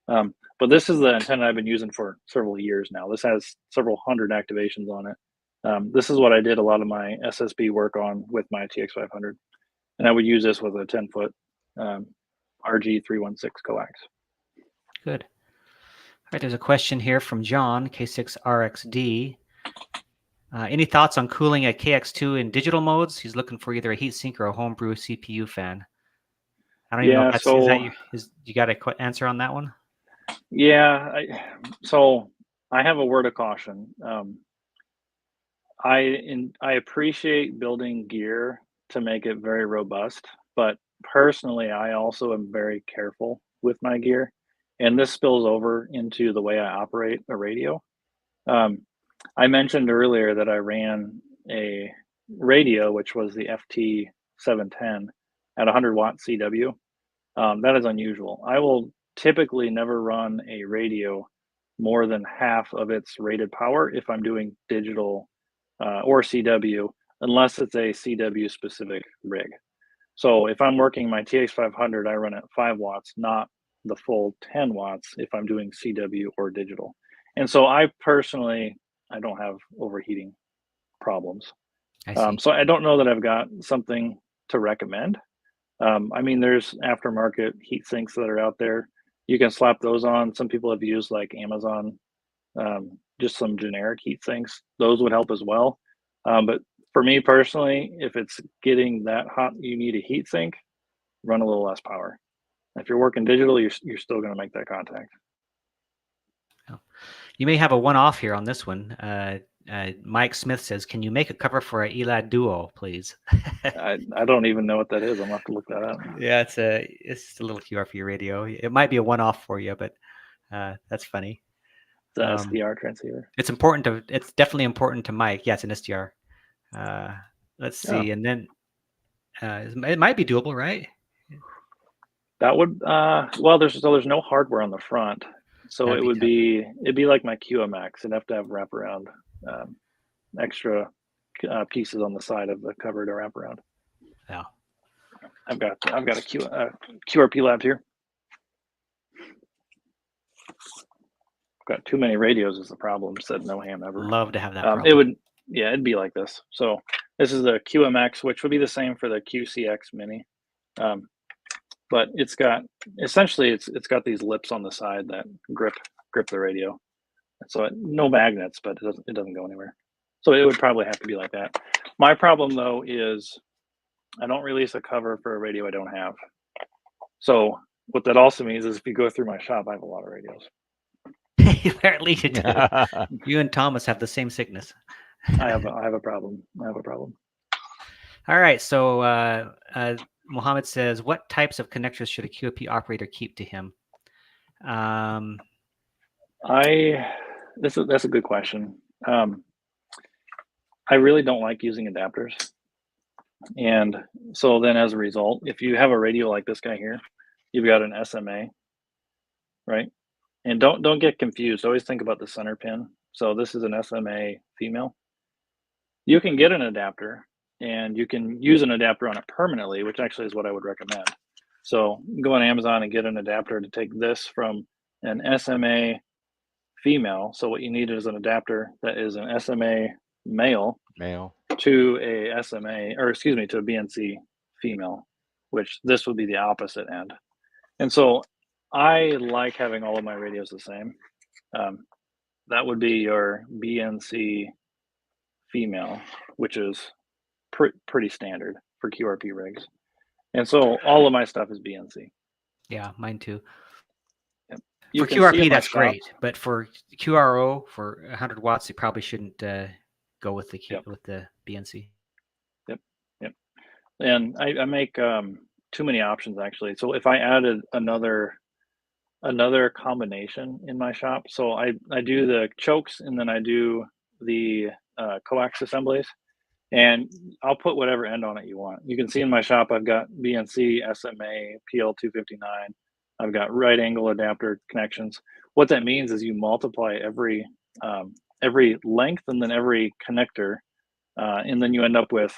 But this is the antenna I've been using for several years now. This has several hundred activations on it. This is what I did a lot of my SSB work on with my TX500. And I would use this with a 10-foot RG316 coax. Good. All right, there's a question here from John, K6RXD. Any thoughts on cooling a KX2 in digital modes? He's looking for either a heatsink or a homebrew CPU fan. I don't even know if that's, you got an answer on that one? Yeah, so I have a word of caution. I appreciate building gear to make it very robust, but personally, I also am very careful with my gear, and this spills over into the way I operate a radio. I mentioned earlier that I ran a radio, which was the FT710 at 100 watt CW. That is unusual. I will typically never run a radio more than half of its rated power if I'm doing digital or CW, unless it's a CW specific rig. So if I'm working my TX500, I run at 5 watts, not the full 10 watts if I'm doing CW or digital. And so I don't have overheating problems. So I don't know that I've got something to recommend. I mean, there's aftermarket heat sinks that are out there. You can slap those on. Some people have used like Amazon, just some generic heat sinks. Those would help as well. But for me personally, if it's getting that hot, you need a heat sink, run a little less power. If you're working digital, you're still going to make that contact. You may have a one-off here on this one. Mike Smith says, "Can you make a cover for a ELAD Duo, please?" I don't even know what that is. I'm gonna have to look that up. Yeah, it's just a little QRP radio. It might be a one-off for you, but that's funny. It's an SDR transceiver. It's definitely important to Mike. Yeah, it's an SDR. Let's see, and then it might be doable, right? That would well, there's no hardware on the front, so it'd be like my QMX. It'd have to have wraparound, extra pieces on the side of the cover to wrap around. Yeah, I've got a QRP lab here. Got too many radios is the problem. Said no ham ever. Love to have that. It'd be like this. So this is the QMX, which would be the same for the QCX Mini, but it's got these lips on the side that grip the radio. So no magnets, but it doesn't go anywhere. So it would probably have to be like that. My problem though is I don't release a cover for a radio I don't have. So what that also means is if you go through my shop, I have a lot of radios. Apparently you do. You and Thomas have the same sickness. I have a problem. All right. So Mohammed says, what types of connectors should a QRP operator keep to him? That's a good question. I really don't like using adapters. And so then as a result, if you have a radio like this guy here, you've got an SMA, right? And don't get confused. Always think about the center pin. So this is an SMA female. You can get an adapter and you can use an adapter on it permanently, which actually is what I would recommend. So go on Amazon and get an adapter to take this from an SMA female. So what you need is an adapter that is an SMA male to a to a BNC female, which this would be the opposite end. And so I like having all of my radios the same. That would be your BNC female, which is pretty standard for QRP rigs. And so all of my stuff is BNC. Yeah, mine too. Yep. For QRP, that's great. But for QRO, for 100 watts, you probably shouldn't go with the BNC. Yep. And I make too many options, actually. So if I added another combination in my shop, so I do the chokes and then I do the coax assemblies, and I'll put whatever end on it you want. You can see in my shop I've got BNC, SMA, PL259. I've got right angle adapter connections. What that means is you multiply every length and then every connector, and then you end up with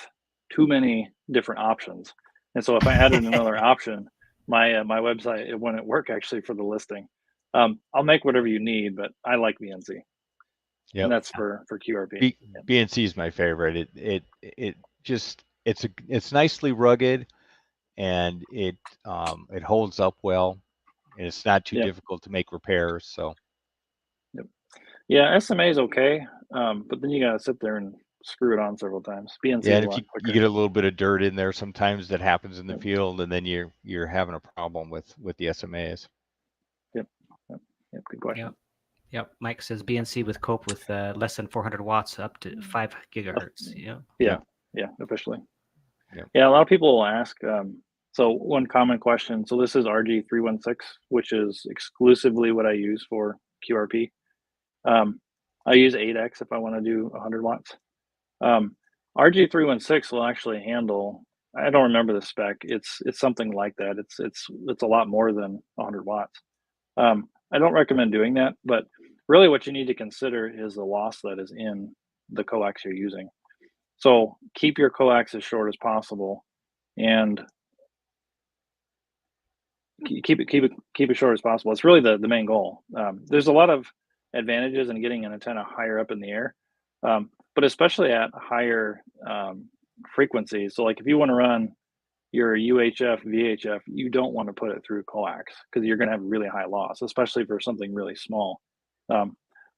too many different options. And so if I added another option, my website, it wouldn't work actually for the listing. I'll make whatever you need, but I like BNC. Yeah, and that's for QRP. BNC is my favorite. It's nicely rugged, and it holds up well, and it's not too difficult to make repairs. So. Yeah, SMA is okay, but then you gotta sit there and screw it on several times. BNC and if you get a little bit of dirt in there, sometimes that happens in the field, and then you're having a problem with the SMAs. Yep. Good question. Yep. Mike says BNC with cope with less than 400 watts up to 5 gigahertz. Yeah, officially. Yeah, a lot of people will ask. So one common question. So this is RG316, which is exclusively what I use for QRP. I use 8X if I want to do 100 watts. RG316 will actually handle, I don't remember the spec. It's something like that. It's a lot more than 100 watts. I don't recommend doing that, but really what you need to consider is the loss that is in the coax you're using. So keep your coax as short as possible, and keep it short as possible. It's really the main goal. There's a lot of advantages in getting an antenna higher up in the air, but especially at higher frequencies. So like if you want to run your UHF, VHF, you don't want to put it through coax because you're going to have really high loss, especially for something really small.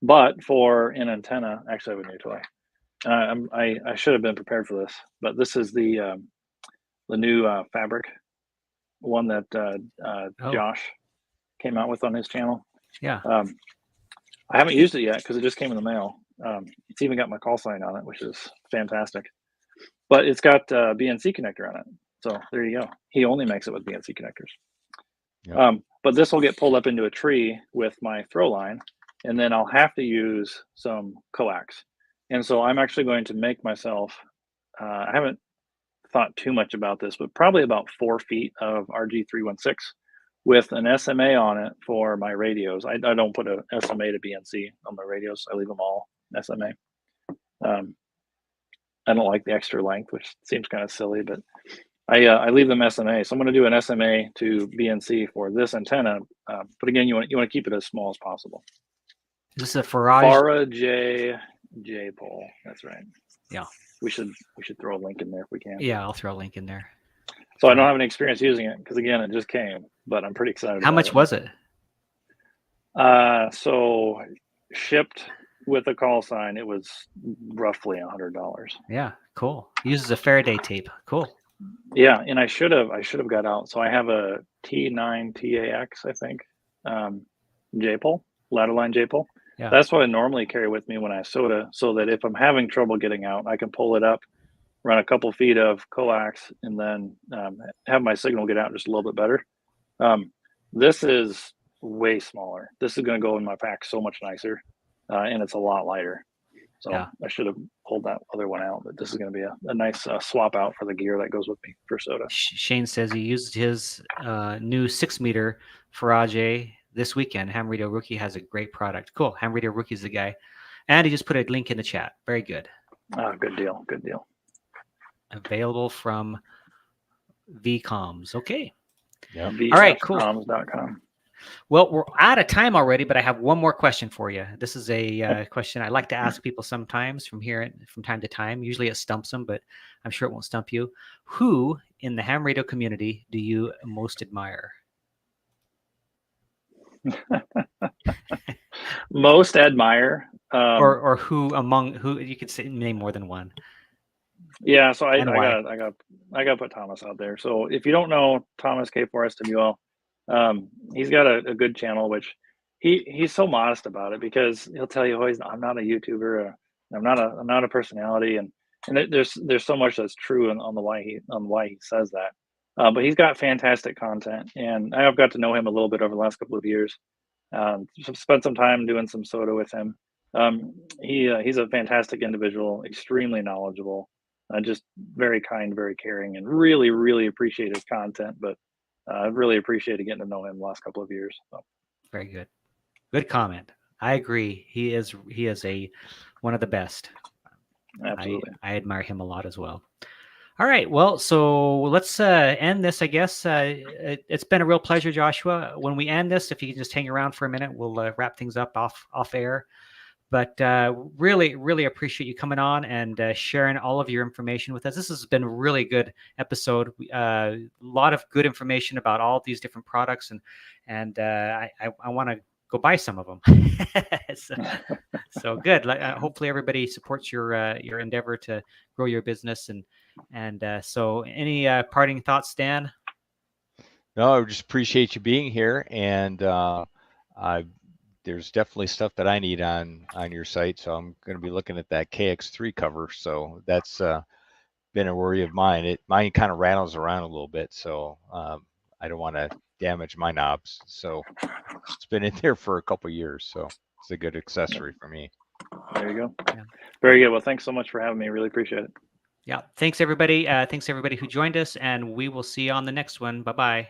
But for an antenna, actually I have a new toy. I should have been prepared for this, but this is the new fabric one that Oh. Josh came out with on his channel. Yeah. I haven't used it yet because it just came in the mail. It's even got my call sign on it, which is fantastic. But it's got BNC connector on it. So there you go. He only makes it with BNC connectors. Yep. But this will get pulled up into a tree with my throw line, and then I'll have to use some coax. And so I'm actually going to make myself, I haven't thought too much about this, but probably about 4 feet of RG316 with an SMA on it for my radios. I don't put a SMA to BNC on my radios. I leave them all SMA. I don't like the extra length, which seems kind of silly, but I leave them SMA. So I'm going to do an SMA to BNC for this antenna. But again, you want to keep it as small as possible. Is this a Farage? J pole. That's right. Yeah. We should throw a link in there if we can. Yeah, I'll throw a link in there. So I don't have any experience using it because again, it just came, but I'm pretty excited. How much was it? So shipped with a call sign, it was roughly $100. Yeah, cool. Uses a Faraday tape. Cool. Yeah, and I should have got out. So I have a T9 TAX, I think, J-pole, ladder line J-pole. Yeah. That's what I normally carry with me when I SOTA, so that if I'm having trouble getting out, I can pull it up, run a couple feet of coax, and then have my signal get out just a little bit better. This is way smaller. This is going to go in my pack so much nicer, and it's a lot lighter. So Yeah. I should have pulled that other one out, but this is going to be a nice swap out for the gear that goes with me for SOTA. Shane says he used his new 6-meter Farage this weekend. Ham Radio Rookie has a great product. Cool. Ham Radio Rookie's the guy. And he just put a link in the chat. Very good. Good deal. Good deal. Available from VComs. Okay. Yep. All right, cool. VComs.com. Well, we're out of time already, but I have one more question for you. This is a question I like to ask people sometimes from time to time. Usually it stumps them, but I'm sure it won't stump you. Who in the ham radio community do you most admire? Most admire, or who you could say, name more than one. Yeah, so I And why? got to put Thomas out there. So if you don't know Thomas K4SWL, he's got a good channel, which he's so modest about it because he'll tell you, I'm not a YouTuber, I'm not a personality, and there's so much that's true on why he says that. But he's got fantastic content, and I've got to know him a little bit over the last couple of years. Spent some time doing some SOTA with him. He's a fantastic individual, extremely knowledgeable, just very kind, very caring, and really, really appreciate his content. But I've really appreciated getting to know him the last couple of years. So. Very good. Good comment. I agree. He is one of the best. Absolutely. I admire him a lot as well. All right. Well, so let's end this, I guess. It's been a real pleasure, Joshua. When we end this, if you can just hang around for a minute, we'll wrap things up off air. But really, really appreciate you coming on and sharing all of your information with us. This has been a really good episode. A lot of good information about all these different products, and I want to go buy some of them. so good. Hopefully, everybody supports your endeavor to grow your business. And so, any parting thoughts, Dan? No, I just appreciate you being here, and there's definitely stuff that I need on your site, so I'm going to be looking at that KX3 cover. So that's been a worry of mine. Mine kind of rattles around a little bit, so I don't want to damage my knobs. So it's been in there for a couple of years, so it's a good accessory for me. There you go. Yeah. Very good. Well, thanks so much for having me. Really appreciate it. Yeah. Thanks everybody. Thanks everybody who joined us, and we will see you on the next one. Bye-bye.